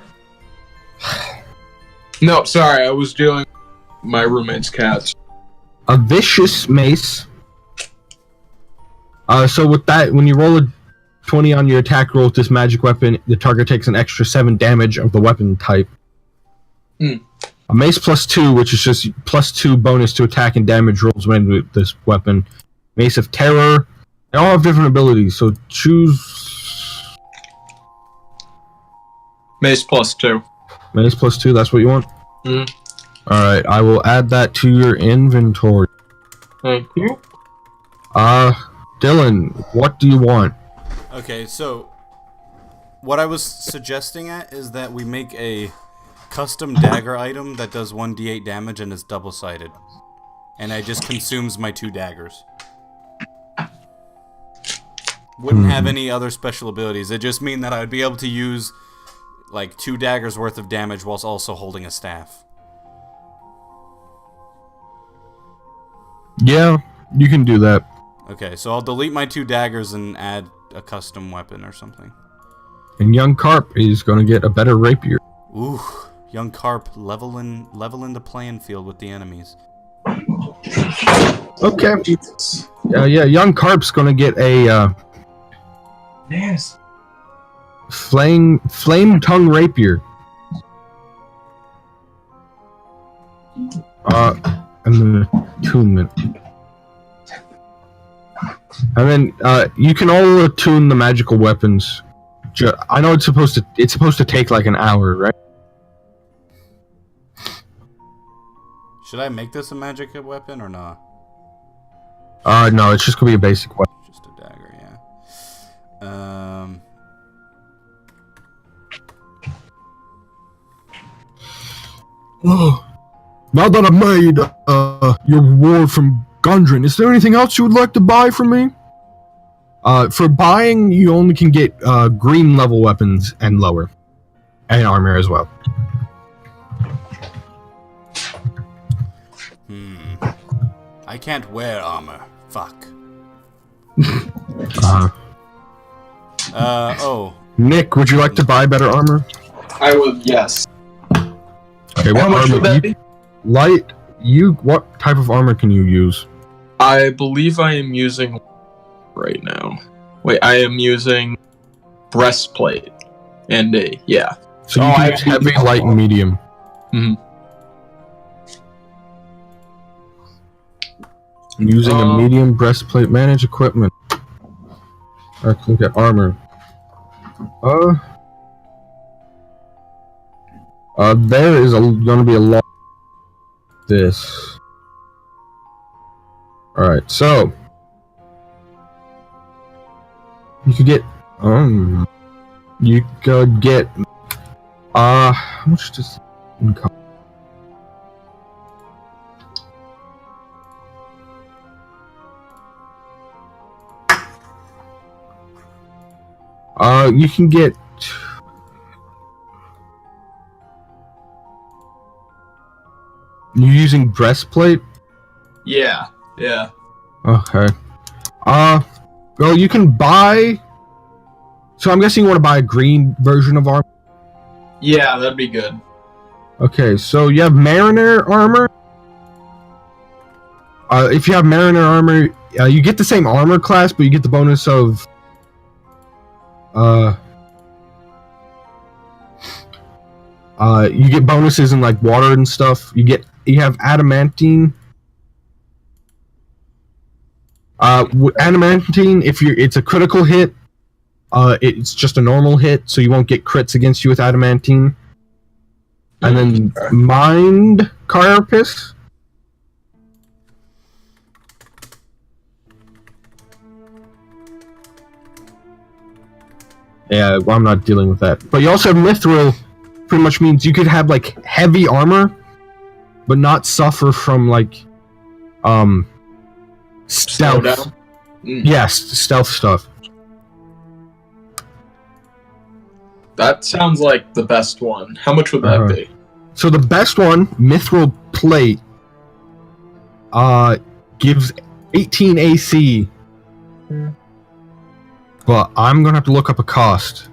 No, sorry, I was dealing with my roommate's cats. A vicious mace. So with that, when you roll a 20 on your attack roll with this magic weapon, the target takes an extra 7 damage of the weapon type. A mace +2, which is just +2 bonus to attack and damage rolls when with this weapon. Mace of terror. They all have different abilities, so choose... Mace +2. Mace +2, that's what you want? Mm. Alright, I will add that to your inventory. Thank you. Dylan, what do you want? Okay, so what I was suggesting is that we make a custom dagger item that does 1d8 damage and is double-sided. And it just consumes my 2 daggers. Wouldn't have any other special abilities. It just mean that I would be able to use like 2 daggers worth of damage whilst also holding a staff. Yeah, you can do that. Okay, so I'll delete my 2 daggers and add a custom weapon or something. And young Carp is gonna get a better rapier. Ooh, young Carp leveling the playing field with the enemies. Okay. Yeah, young Carp's gonna get a Yes. flame tongue rapier. And then attunement. And then you can all attune the magical weapons. I know it's supposed to take like an hour, right? Should I make this a magic weapon or not? No, it's just gonna be a basic weapon. Just a dagger, yeah. Now that I've made your reward from Gundren, is there anything else you would like to buy from me? For buying, you only can get green level weapons and lower. And armor as well. I can't wear armor. Fuck. Oh. Nick, would you like to buy better armor? I would, yes. Okay, what How much armor? would that be? Light, what type of armor can you use? I believe I am using right now. Wait, I am using breastplate and yeah. So you can use heavy, light, and medium. Mm-hmm. I'm using a medium breastplate. Manage equipment. Let's look at armor. There is gonna be a lot of this. Alright, so you could get you could get how much does it cost? You can get you're using breastplate? Yeah. Okay. Well, you can buy. So I'm guessing you want to buy a green version of armor. Yeah, that'd be good. Okay, so you have Mariner armor. If you have Mariner armor, you get the same armor class, but you get the bonus of you get bonuses in like water and stuff. You have adamantine. Adamantine, it's a critical hit, it's just a normal hit, so you won't get crits against you with adamantine. And then mind carapace. Yeah, well, I'm not dealing with that. But you also have mithril, pretty much means you could have like heavy armor, but not suffer from like stealth. Yes, stealth stuff. That sounds like the best one. How much would that be? So the best one, mithril plate, gives 18 AC. But I'm gonna have to look up a cost.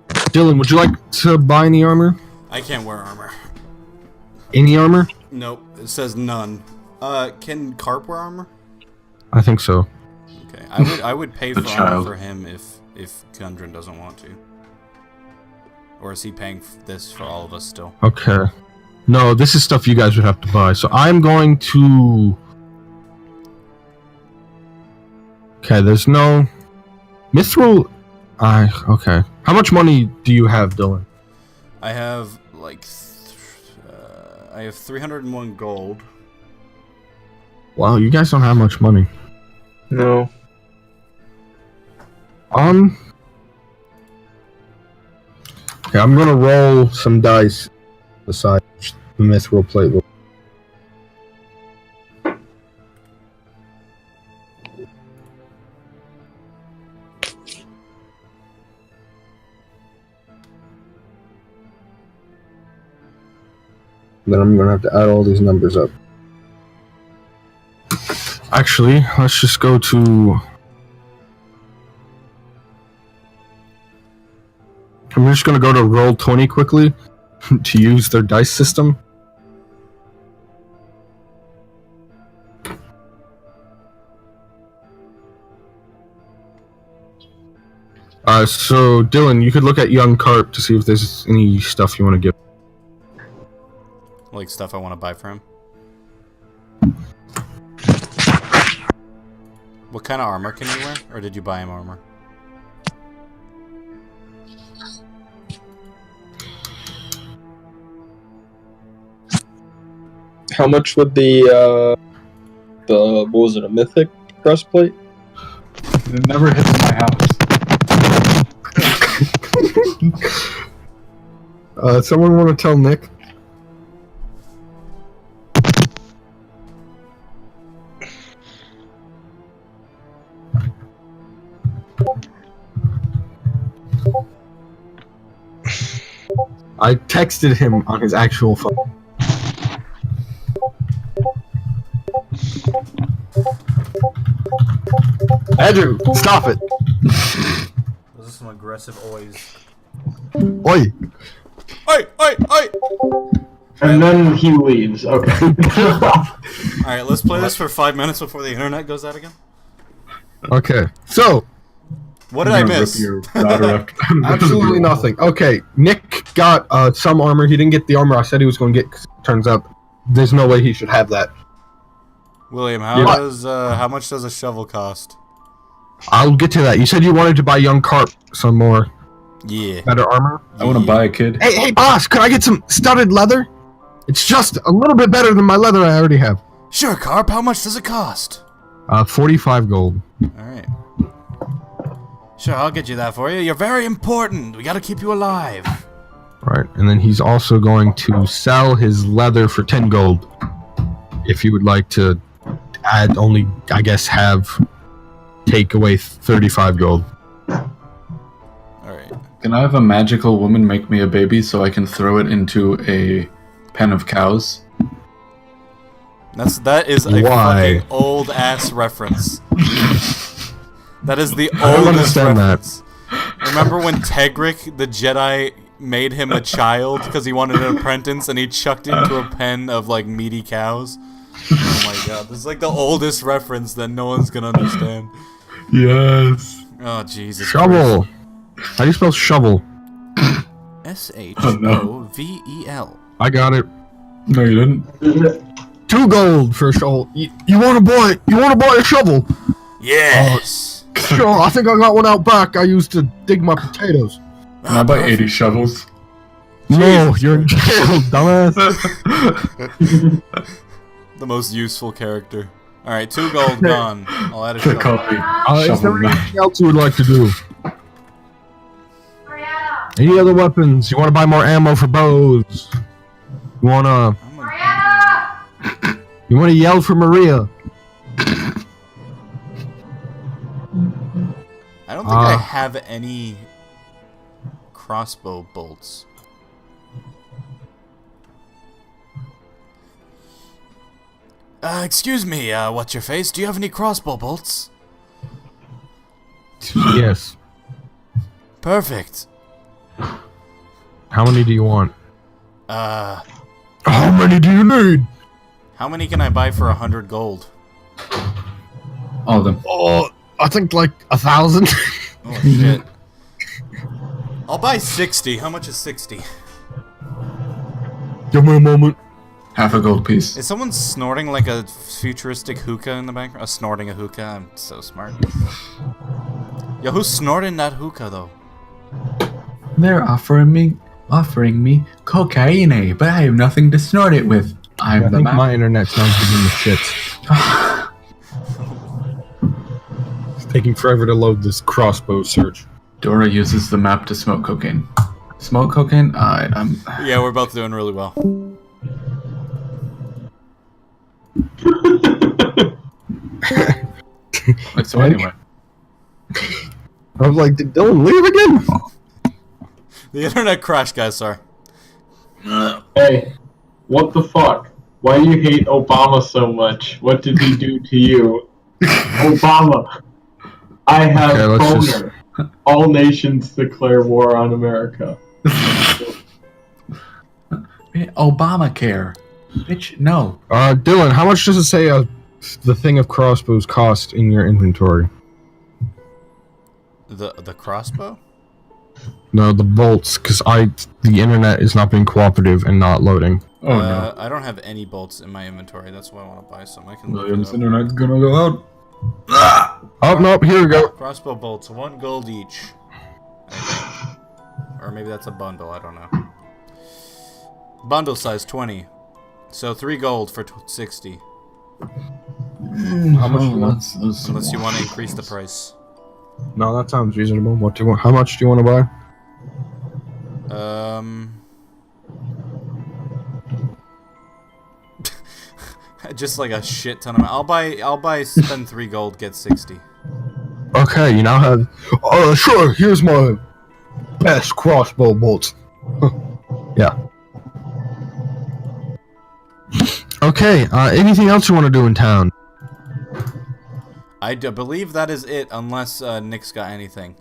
Dylan, would you like to buy any armor? I can't wear armor. Any armor? Nope, it says none. Can Carp wear armor? I think so. Okay, I would pay for armor for him if Gundren doesn't want to. Or is he paying this for all of us still? Okay. No, this is stuff you guys would have to buy. So I'm going to... Okay, there's no... Mithril... Okay. How much money do you have, Dylan? I have I have 301 gold. Wow, you guys don't have much money. No. Okay, I'm gonna roll some dice besides the mithril plate. Then I'm gonna have to add all these numbers up. Actually, let's just go to... I'm just gonna go to Roll20 quickly to use their dice system. So Dylan, you could look at Young Carp to see if there's any stuff you want to give. Like stuff I want to buy for him. What kind of armor can he wear? Or did you buy him armor? How much would the what was it, a mythic breastplate? It never hits my house. Someone want to tell Nick? I texted him on his actual phone. Andrew, stop it! Those are some aggressive oys. Oi! Oi! Oi! Oi! And then he leaves. Okay. Alright, let's play this for 5 minutes before the internet goes out again. Okay, so What did I I'm gonna miss? rip your daughter after- absolutely nothing. Okay, Nick got some armor. He didn't get the armor I said he was going to get. 'Cause it turns out there's no way he should have that. William, how much does a shovel cost? I'll get to that. You said you wanted to buy Young Carp some more Yeah. better armor. I want to buy a kid. Hey, boss! Could I get some studded leather? It's just a little bit better than my leather I already have. Sure, Carp. How much does it cost? 45 gold. Alright. Sure, I'll get you that for you. You're very important. We gotta keep you alive. Right, and then he's also going to sell his leather for 10 gold. If you would like to add only, I guess, take away 35 gold. Alright. Can I have a magical woman make me a baby so I can throw it into a pen of cows? That is a Why? fucking old ass reference. That is the I don't oldest understand reference. Remember when Tegric, the Jedi, made him a child because he wanted an apprentice and he chucked him into a pen of like meaty cows? Oh my god, this is like the oldest reference that no one's gonna understand. Yes. Oh Jesus. Shovel! How do you spell shovel? S-H-O-V-E-L. I got it. No, you didn't. 2 gold for a shovel. You wanna buy a shovel? Yes! Sure, I think I got one out back I used to dig my potatoes. Can I buy 80 shovels? No, you're in jail, dumbass. The most useful character. Alright, 2 gold gone. I'll add a The shovel. coffee. Is Shovel there man. anything else you would like to do? Any other weapons? You want to buy more ammo for bows? You wanna yell for Maria? I don't think I have any crossbow bolts. Excuse me, what's your face? Do you have any crossbow bolts? Yes. Perfect. How many do you want? How How many do you need? many can I buy for 100 gold? All of them. Oh, I think like 1,000. Oh shit. I'll buy 60. How much is 60? Give me a moment. Half a gold piece. Is someone snorting like a futuristic hookah in the background? Snorting a hookah? I'm so smart. Yo, who's snorting that hookah though? They're offering me offering me cocaine, but I have nothing to snort it with. I I'm the think map. my internet's not giving me shits. It's taking forever to load this crossbow search. Dora uses the map to smoke cocaine. Smoke cocaine? I'm... Yeah, we're both doing really well. So anyway. I was like, did Dylan leave again? The internet crashed, guys, sorry. Hey, what the fuck? Why do you hate Obama so much? What did he do to you? Obama. I have Okay, let's just- boner. All nations declare war on America. Obamacare. Bitch, no. Dylan, how much does it say the thing of crossbows cost in your inventory? The crossbow? No, the bolts, because the internet is not being cooperative and not loading. Oh no. I don't have any bolts in my inventory. That's why I want to buy some. I can look it William's up. internet's gonna go out. Oh, no, here we go. Crossbow bolts, 1 gold each. Okay. Or maybe that's a bundle, I don't know. Bundle size 20. So 3 gold for 60. How much do you want? Unless you want to increase the price. No, that sounds reasonable. What do you want? How much do you want to buy? Just like a shit ton of. I'll buy. Spend 3 gold, get 60. Okay, you now have. Sure. Here's my best crossbow bolts. Yeah. Okay. Anything else you want to do in town? I believe that is it, unless Nick's got anything.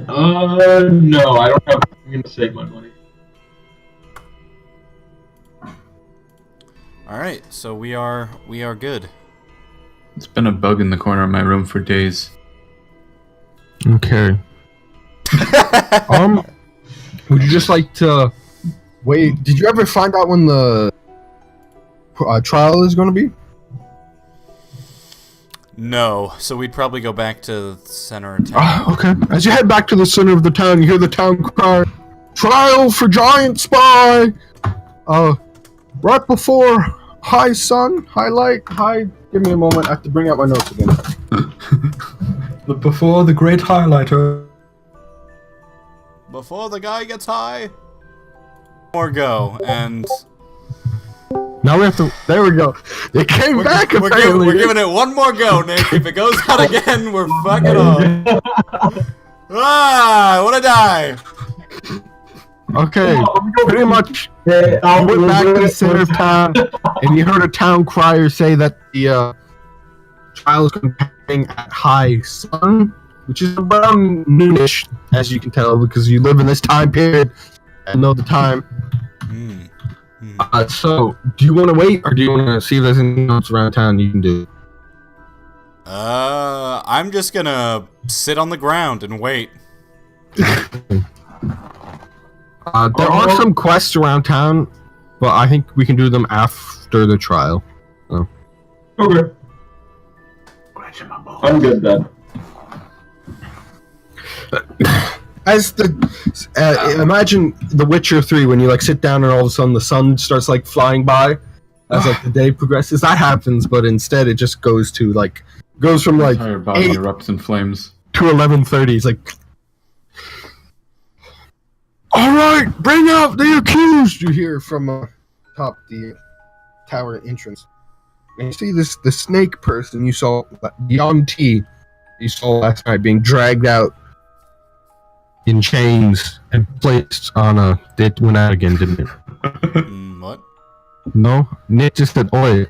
No, I don't have. I'm gonna save my money. All right, so we are good. It's been a bug in the corner of my room for days. Okay. Would you just like to wait? Did you ever find out when the trial is going to be? No, so we'd probably go back to the center of town. Okay. As you head back to the center of the town, you hear the town cry, "Trial for giant spy!" Right before high sun, highlight, high. Give me a moment. I have to bring out my notes again. But before the great highlighter. Before the guy gets high. More go, and Now we have to. There we go. They came back. Apparently, we're giving it one more go, Nick. If it goes out again, we're fucking off. Ah, what a die! Okay, pretty much. Hey, You went back to the center of town, and you heard a town crier say that the trial is going to be happening at high sun, which is around noonish, as you can tell, because you live in this time period and know the time. So, do you want to wait, or do you want to see if there's anything else around town you can do? I'm just gonna sit on the ground and wait. There are some quests around town, but I think we can do them after the trial. So. Okay. I'm good then. As the imagine The Witcher 3 when you like sit down and all of a sudden the sun starts like flying by as like the day progresses. That happens, but instead it just goes from like Entire body 8 erupts in flames. to 11:30. It's like, all right, bring out the accused. You hear from top the tower entrance, and you see the snake person you saw beyond T. You saw last night being dragged out in chains and placed on a. It went out again, didn't it? What? No, Nick just said, "Oi."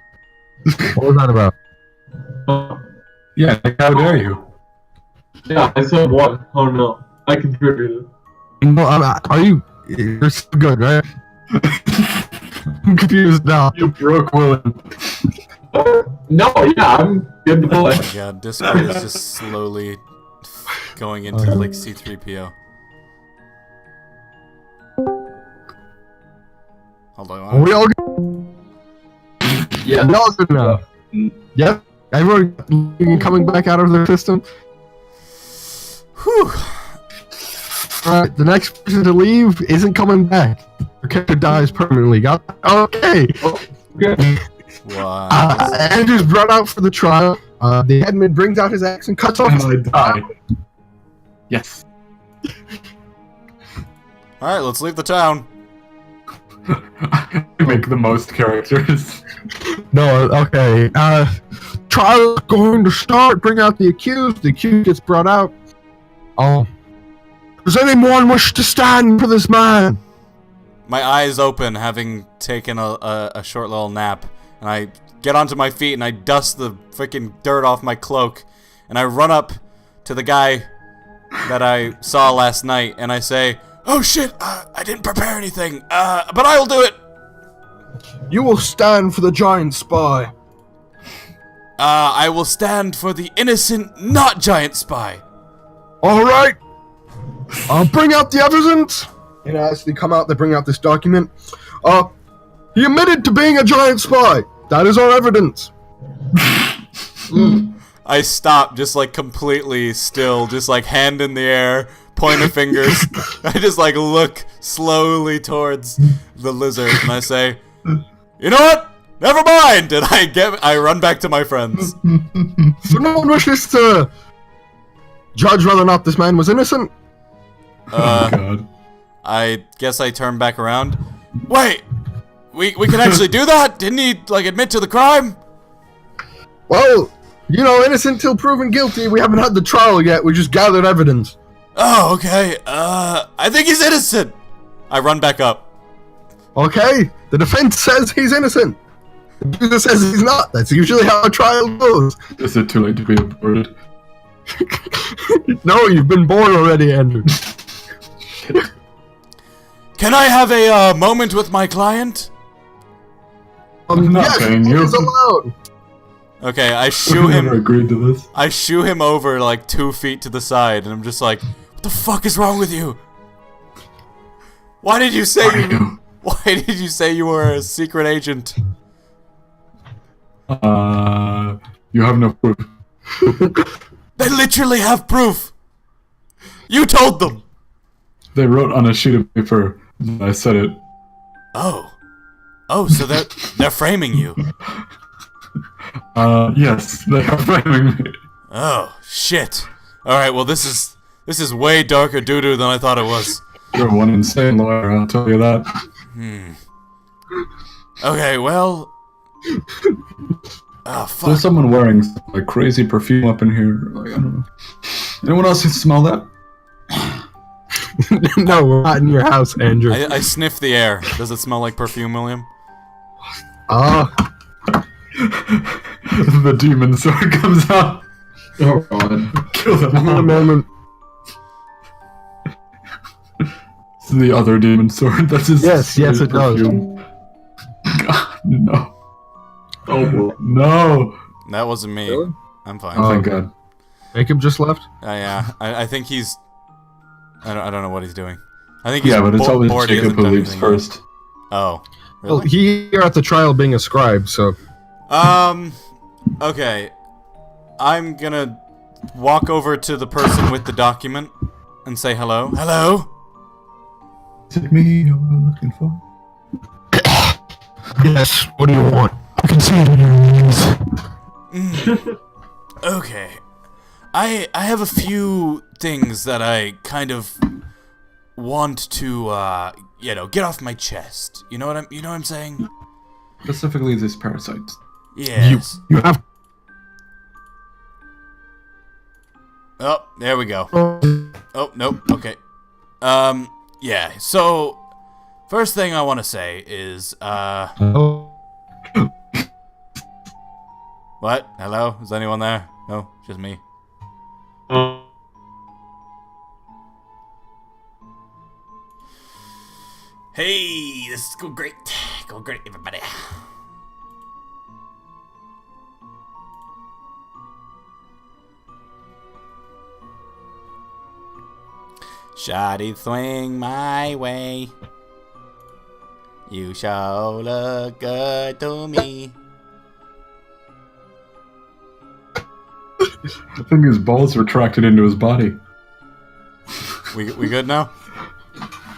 What was that about? Yeah, like, how dare you? Yeah, I said one. Oh no, I contributed. No, are you? You're so good, right? I'm confused now. You broke William. No, yeah, I'm good to Oh play. my god, Discord is just slowly going into like C3PO. Hold on. Are we all good? Yeah. We all good now. Yep. Everyone coming back out of their system. Whew. Alright, the next person to leave isn't coming back. Your character dies permanently. Got that? Okay. Okay. What? Andrew's brought out for the trial. The admin brings out his axe and cuts off his And I die. Yes. Alright, let's leave the town. I make the most characters. No, okay. Trial is going to start. Bring out the accused. The accused gets brought out. Oh. Does anyone wish to stand for this man? My eyes open, having taken a short little nap, and I get onto my feet and I dust the freaking dirt off my cloak, and I run up to the guy that I saw last night, and I say, "Oh shit, I didn't prepare anything, but I'll do it." You will stand for the giant spy. I will stand for the innocent, not giant spy. Alright. Bring out the evidence. And as they come out, they bring out this document. He admitted to being a giant spy. That is our evidence. I stop, just like completely still, just like hand in the air, pointer fingers. I just like look slowly towards the lizard and I say, "You know what? Never mind!" And I run back to my friends. So no one wishes to judge whether or not this man was innocent? Oh god. I guess I turn back around. Wait! We can actually do that? Didn't he, like, admit to the crime? Well, you know, innocent till proven guilty. We haven't had the trial yet. We just gathered evidence. Oh, okay. I think he's innocent. I run back up. Okay, the defense says he's innocent. The accuser says he's not. That's usually how a trial goes. Is it too late to be aborted? No, you've been born already, Andrew. Can I have a moment with my client? I'm not yes, paying you. he's allowed. Okay, I shoo never him. agreed to this. I shoo him over like 2 feet to the side, and I'm just like, "What the fuck is wrong with you? Why did you say you? Why did you say you were a secret agent?" You have no proof. They literally have proof. You told them. They wrote on a sheet of paper that I said it. Oh, so they're framing you. Yes, they are framing me. Oh shit. All right, well this is way darker doo-doo than I thought it was. You're one insane lawyer, I'll tell you that. Okay, well. Oh fuck. There's someone wearing like crazy perfume up in here. Like, I don't know. Anyone else can smell that? No, we're not in your house, Andrew. I sniff the air. Does it smell like perfume, William? The demon sword comes out. Oh god. Kill them In a all. moment. It's the other demon sword. That's his. Yes, yes, it does. God, no. Oh, No. That wasn't me. Really? I'm fine. Oh, thank God. Jacob just left. Yeah, I think he's. I don't know what he's doing. I think he's Yeah, but it's always bored he Jacob hasn't who done leaves anything yet. first. Oh, Well, really? here at the trial being a scribe, so. Okay. I'm gonna walk over to the person with the document and say hello. Hello? Is it me you're looking for? Yes, what do you want? I can see it in your eyes. Okay. I have a few things that I kind of want to, get off my chest. You know what I'm saying? Specifically, these parasites. Yes. You have. Oh, there we go. Oh, nope. Okay. Yeah. So, first thing I want to say is, Oh. what? Hello? Is anyone there? No, just me. Hey, this is going great. Going great, everybody. Shoddy swing my way. You sure look good to me. I think his balls retracted into his body. We good now?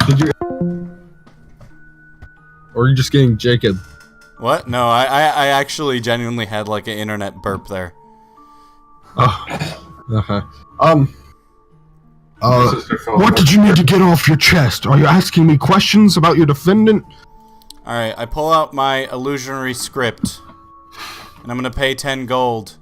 Did you? Or are you just getting Jacob? What? No, I actually genuinely had like an internet burp there. Oh. Okay. What did you need to get off your chest? Are you asking me questions about your defendant? Alright, I pull out my illusionary script, and I'm gonna pay 10 gold,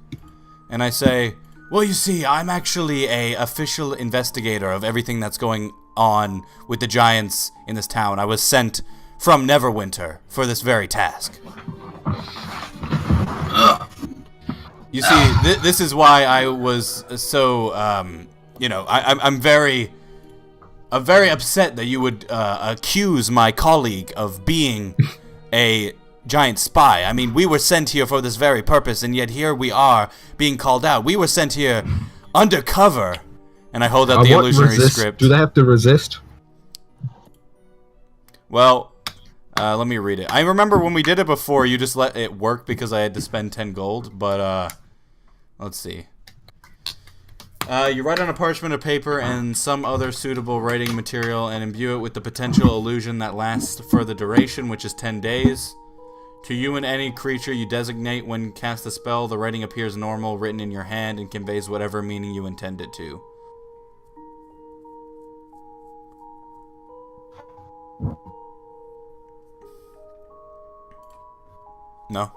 and I say, well, you see, I'm actually a official investigator of everything that's going on with the giants in this town. I was sent from Neverwinter for this very task. You see, this is why I was so, you know, I'm very upset that you would accuse my colleague of being a giant spy. I mean, we were sent here for this very purpose, and yet here we are being called out. We were sent here undercover. And I hold out the illusionary script. Do they have to resist? Well, let me read it. I remember when we did it before, you just let it work because I had to spend 10 gold, but, let's see. You write on a parchment of paper and some other suitable writing material and imbue it with the potential illusion that lasts for the duration, which is 10 days. To you and any creature you designate when cast a spell, the writing appears normal, written in your hand, and conveys whatever meaning you intend it to. No.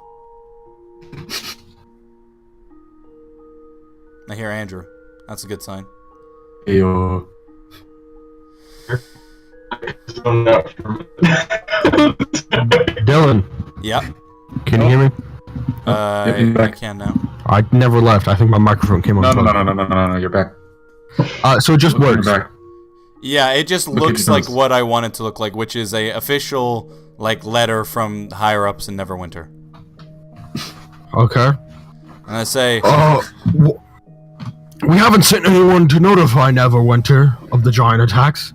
I hear Andrew. That's a good sign. Yo. Dylan. Yep. Can you hear me? I can now. I never left. I think my microphone came on. No, you're back. So it just works. Back. Yeah, it just looks like what I want it to look like, which is a official like letter from higher ups in Neverwinter. Okay. And I say, we haven't sent anyone to notify Neverwinter of the giant attacks.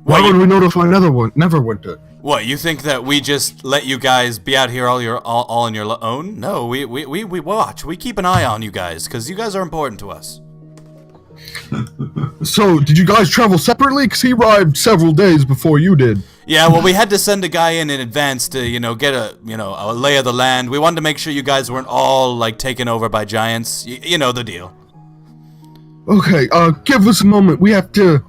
Why would we notify Neverwinter? What, you think that we just let you guys be out here all on your own? No, we watch. We keep an eye on you guys, because you guys are important to us. So, did you guys travel separately? Because he arrived several days before you did. Yeah, well, we had to send a guy in advance to, get a lay of the land. We wanted to make sure you guys weren't all, like, taken over by giants. You know the deal. Okay, give us a moment. We have to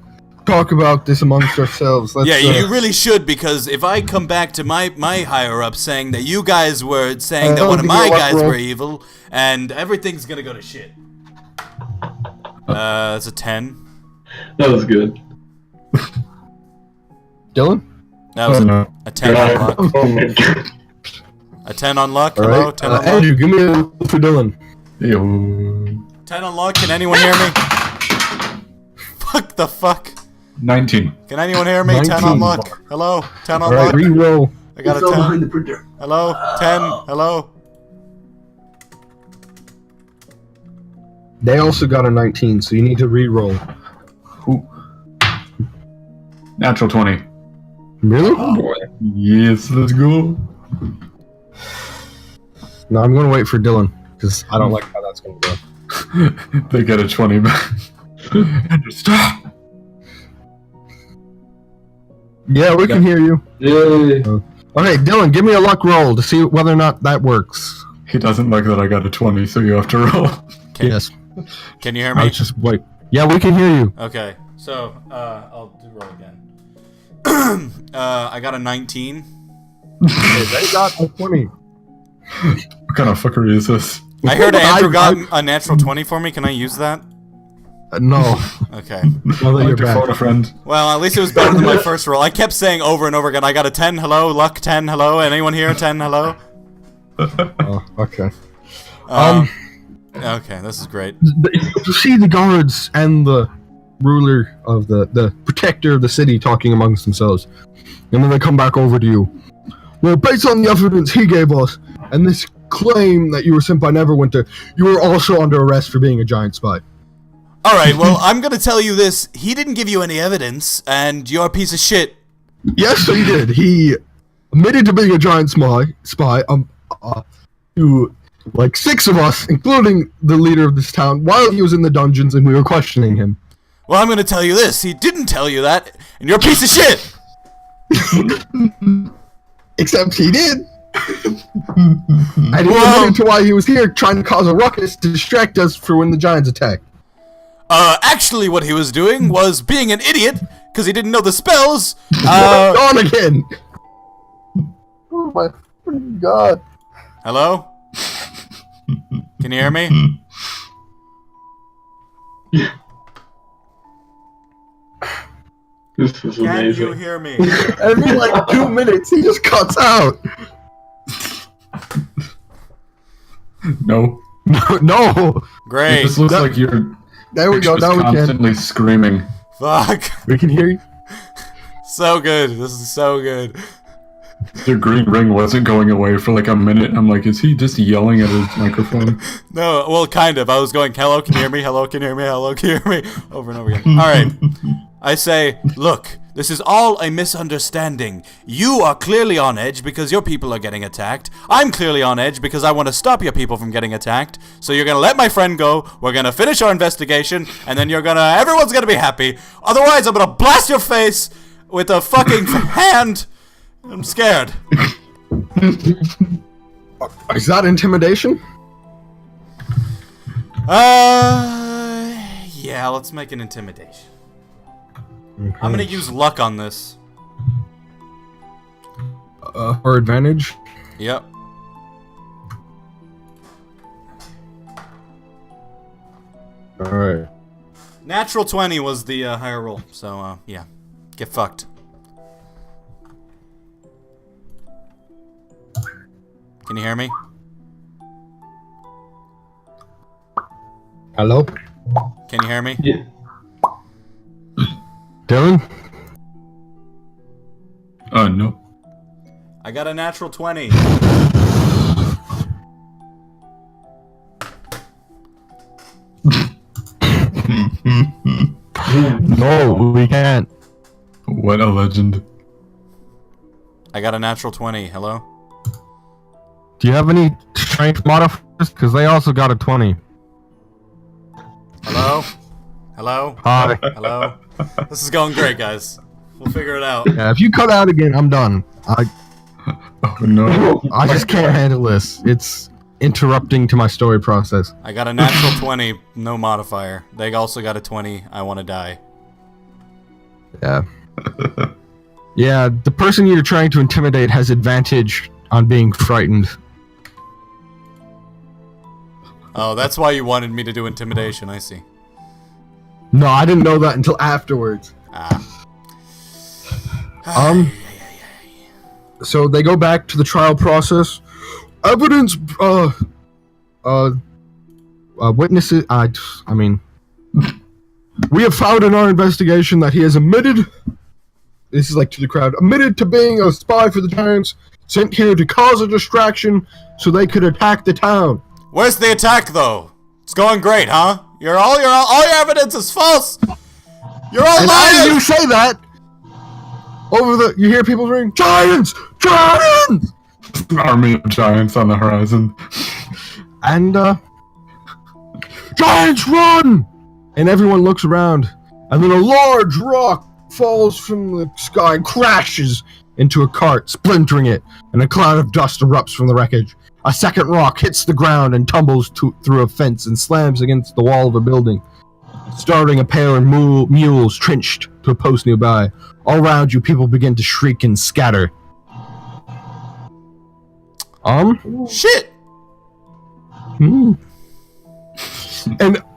talk about this amongst ourselves. Yeah, you really should, because if I come back to my higher-ups saying that you guys were saying that one of my guys were evil, and everything's gonna go to shit. That's a 10. That was good. Dylan? That was a 10 on luck. Oh my god. A 10 on luck? All Hello? right. 10 on luck? Andrew, give me a for Dylan. Yo. 10 on luck? Can anyone hear me? Fuck the fuck. 19. Can anyone hear me? 10 on luck. Hello? 10 on luck. Alright, reroll. I got a 10. Behind the printer. Hello? 10. Hello? They also got a 19, so you need to reroll. Ooh. Natural 20. Really? Oh boy. Yes, let's go. No, I'm gonna wait for Dylan, because I don't like how that's gonna go. They get a 20 back. Andrew, stop! Yeah, we can hear you. Yay. Okay, Dylan, give me a luck roll to see whether or not that works. He doesn't like that I got a 20, so you have to roll. Yes. Can you hear I me? was just wait. Yeah, we can hear you. Okay, so, I'll do roll again. I got a 19. Okay, they got a 20. What kind of fuckery is this? I heard Andrew got a natural 20 for me. Can I use that? No. Okay. Now that I you're like to back. phone a friend. Well, at least it was better than my first roll. I kept saying over and over again, I got a 10, hello, luck, 10, hello, anyone here, 10, hello? Oh, okay. Okay, this is great. You see the guards and the ruler of the protector of the city talking amongst themselves. And then they come back over to you. Well, based on the evidence he gave us, and this claim that you were sent by Neverwinter, you were also under arrest for being a giant spy. Alright, well, I'm gonna tell you this. He didn't give you any evidence, and you're a piece of shit. Yes, he did. He admitted to being a giant spy to like 6 of us, including the leader of this town, while he was in the dungeons and we were questioning him. Well, I'm gonna tell you this. He didn't tell you that, and you're a piece of shit! Except he did. And he admitted to why he was here, trying to cause a ruckus to distract us for when the giants attack. Actually what he was doing was being an idiot, because he didn't know the spells. Gone again! Oh my freaking god. Hello? Can you hear me? This is Can amazing. you hear me? Every like 2 minutes, he just cuts out. No. No! It Great. just looks like you're There we go, just now we can. constantly screaming. Fuck. We can hear you. So good. This is so good. The green ring wasn't going away for like a minute. I'm like, is he just yelling at his microphone? No, well, kind of. I was going, hello, can you hear me? Hello, can you hear me? Hello, can you hear me? Over and over again. Alright. I say, look, this is all a misunderstanding. You are clearly on edge because your people are getting attacked. I'm clearly on edge because I want to stop your people from getting attacked. So you're gonna let my friend go, we're gonna finish our investigation, and then everyone's gonna be happy. Otherwise, I'm gonna blast your face with a fucking hand. I'm scared. Is that intimidation? Yeah, let's make an intimidation. Okay. I'm gonna use luck on this. For advantage? Yep. Alright. Natural 20 was the higher roll, so yeah. Get fucked. Can you hear me? Hello? Can you hear me? Yeah. Dylan? No. I got a natural 20. No, we can't. What a legend. I got a natural 20. Hello? Do you have any strength modifiers? Because they also got a 20. Hello? Hello? Hi. Hello? This is going great, guys. We'll figure it out. Yeah, if you cut out again, I'm done. Oh no. I just can't handle this. It's interrupting to my story process. I got a natural 20, no modifier. They also got a 20. I want to die. Yeah. Yeah, the person you're trying to intimidate has advantage on being frightened. Oh, that's why you wanted me to do intimidation. I see. No, I didn't know that until afterwards. Ah. So they go back to the trial process. Evidence, witnesses, I mean, we have found in our investigation that he has admitted, this is like to the crowd, admitted to being a spy for the Giants, sent here to cause a distraction so they could attack the town. Where's the attack, though? It's going great, huh? All your evidence is false. You're all And as lying. you say that, you hear people ring, Giants! Giants! Army of giants on the horizon. And, Giants run! And everyone looks around, and then a large rock falls from the sky and crashes into a cart, splintering it, and a cloud of dust erupts from the wreckage. A second rock hits the ground and tumbles through a fence and slams against the wall of a building, starting a pair of mules trenched to a post nearby. All around you, people begin to shriek and scatter. Shit. And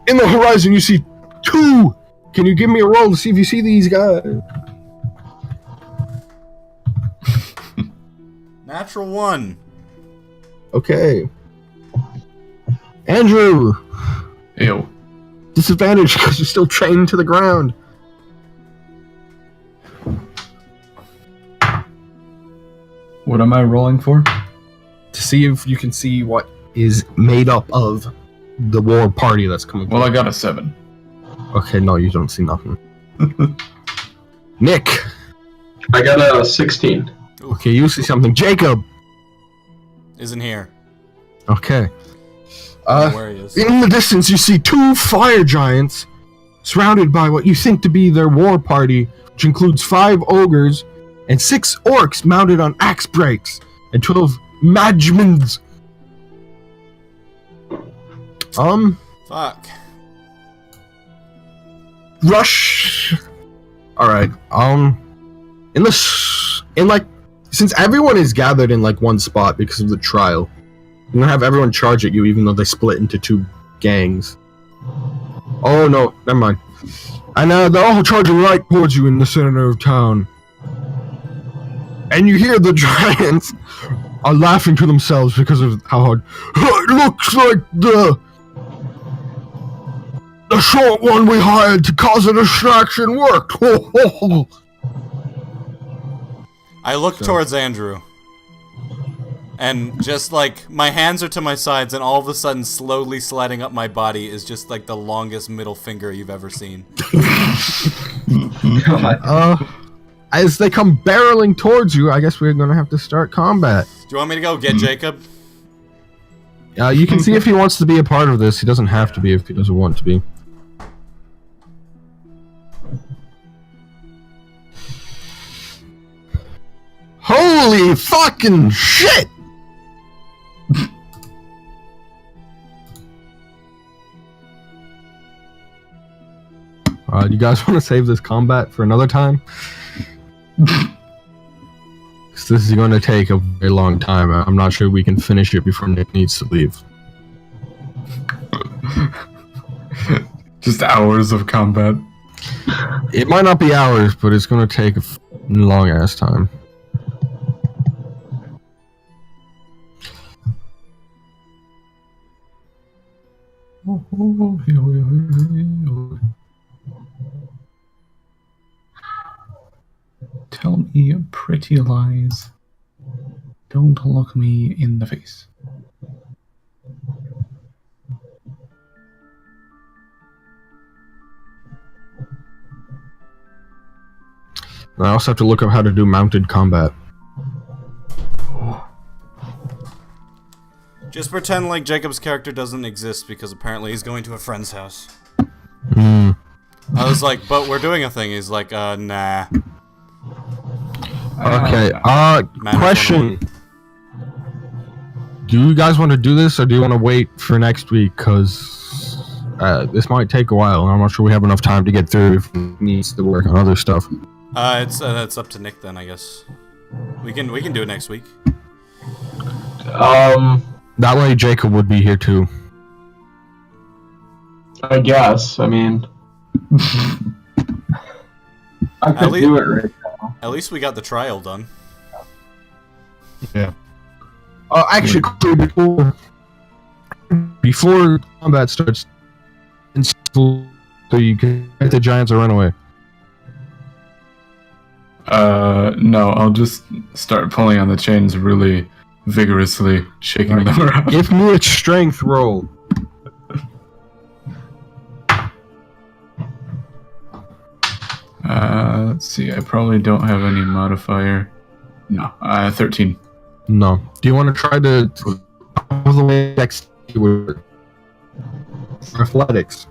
in the horizon, you see two. Can you give me a roll to see if you see these guys? Natural 1. Okay. Andrew, Ew. disadvantage because you're still chained to the ground. What am I rolling for? To see if you can see what is made up of the war party that's coming. Well, I got a 7. Okay, no, you don't see nothing. Nick. I got a 16. Okay, you see something. Jacob. Isn't here. Okay. I don't know where he is. In the distance, you see two fire giants surrounded by what you think to be their war party, which includes 5 ogres and 6 orcs mounted on axe brakes and 12 magmans. Fuck. Rush. All right. Since everyone is gathered in like one spot because of the trial, I'm gonna have everyone charge at you, even though they split into 2 gangs. Oh no, never mind. And they're all charging right towards you in the center of town. And you hear the giants are laughing to themselves because of how hard. It looks like the short one we hired to cause a distraction worked. I look towards Andrew. And just like, my hands are to my sides, and all of a sudden, slowly sliding up my body is just like the longest middle finger you've ever seen. As they come barreling towards you, I guess we're gonna have to start combat. Do you want me to go get Jacob? You can see if he wants to be a part of this. He doesn't have to be if he doesn't want to be. Holy fucking shit! You guys want to save this combat for another time? This is going to take a very long time. I'm not sure we can finish it before Nick needs to leave. Just hours of combat. It might not be hours, but it's going to take a long ass time. Tell me pretty lies. Don't look me in the face. I also have to look up how to do mounted combat. Just pretend like Jacob's character doesn't exist because apparently he's going to a friend's house. I was like, but we're doing a thing. He's like, nah. Okay, question. Do you guys want to do this, or do you want to wait for next week? Because this might take a while, and I'm not sure we have enough time to get through if it needs to work on other stuff. It's up to Nick then, I guess. We can do it next week. That way Jacob would be here too. I guess. I mean, I could do it right now. At least we got the trial done. Yeah. Actually, before combat starts, so you can get the giants or run away. No, I'll just start pulling on the chains really vigorously, shaking them around. Give me a strength roll. Let's see, I probably don't have any modifier. No, 13. No. Do you want to try to all the way next with athletics?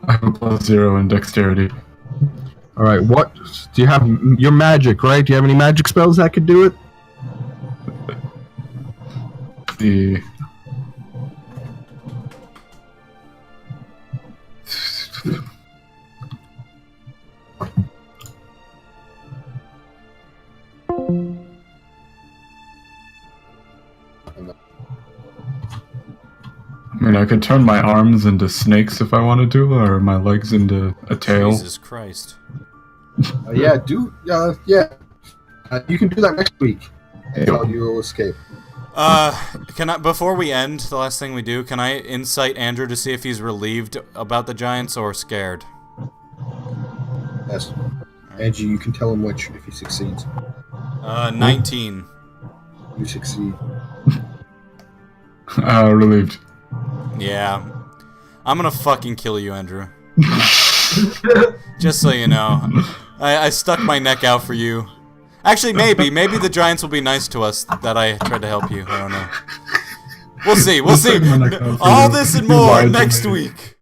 I have a +0 in dexterity. Alright, what? Do you have your magic, right? Do you have any magic spells that could do it? The... I mean, I could turn my arms into snakes if I wanted to, or my legs into a tail. Jesus Christ. Yeah. You can do that next week. So you will escape. Before we end, the last thing we do, can I insight Andrew to see if he's relieved about the giants or scared? Yes. Angie, you can tell him which if he succeeds. 19. You succeed. Relieved. Yeah. I'm gonna fucking kill you, Andrew. Just so you know. I stuck my neck out for you. Actually, maybe the giants will be nice to us that I tried to help you. I don't know. We'll see. All this and more next week.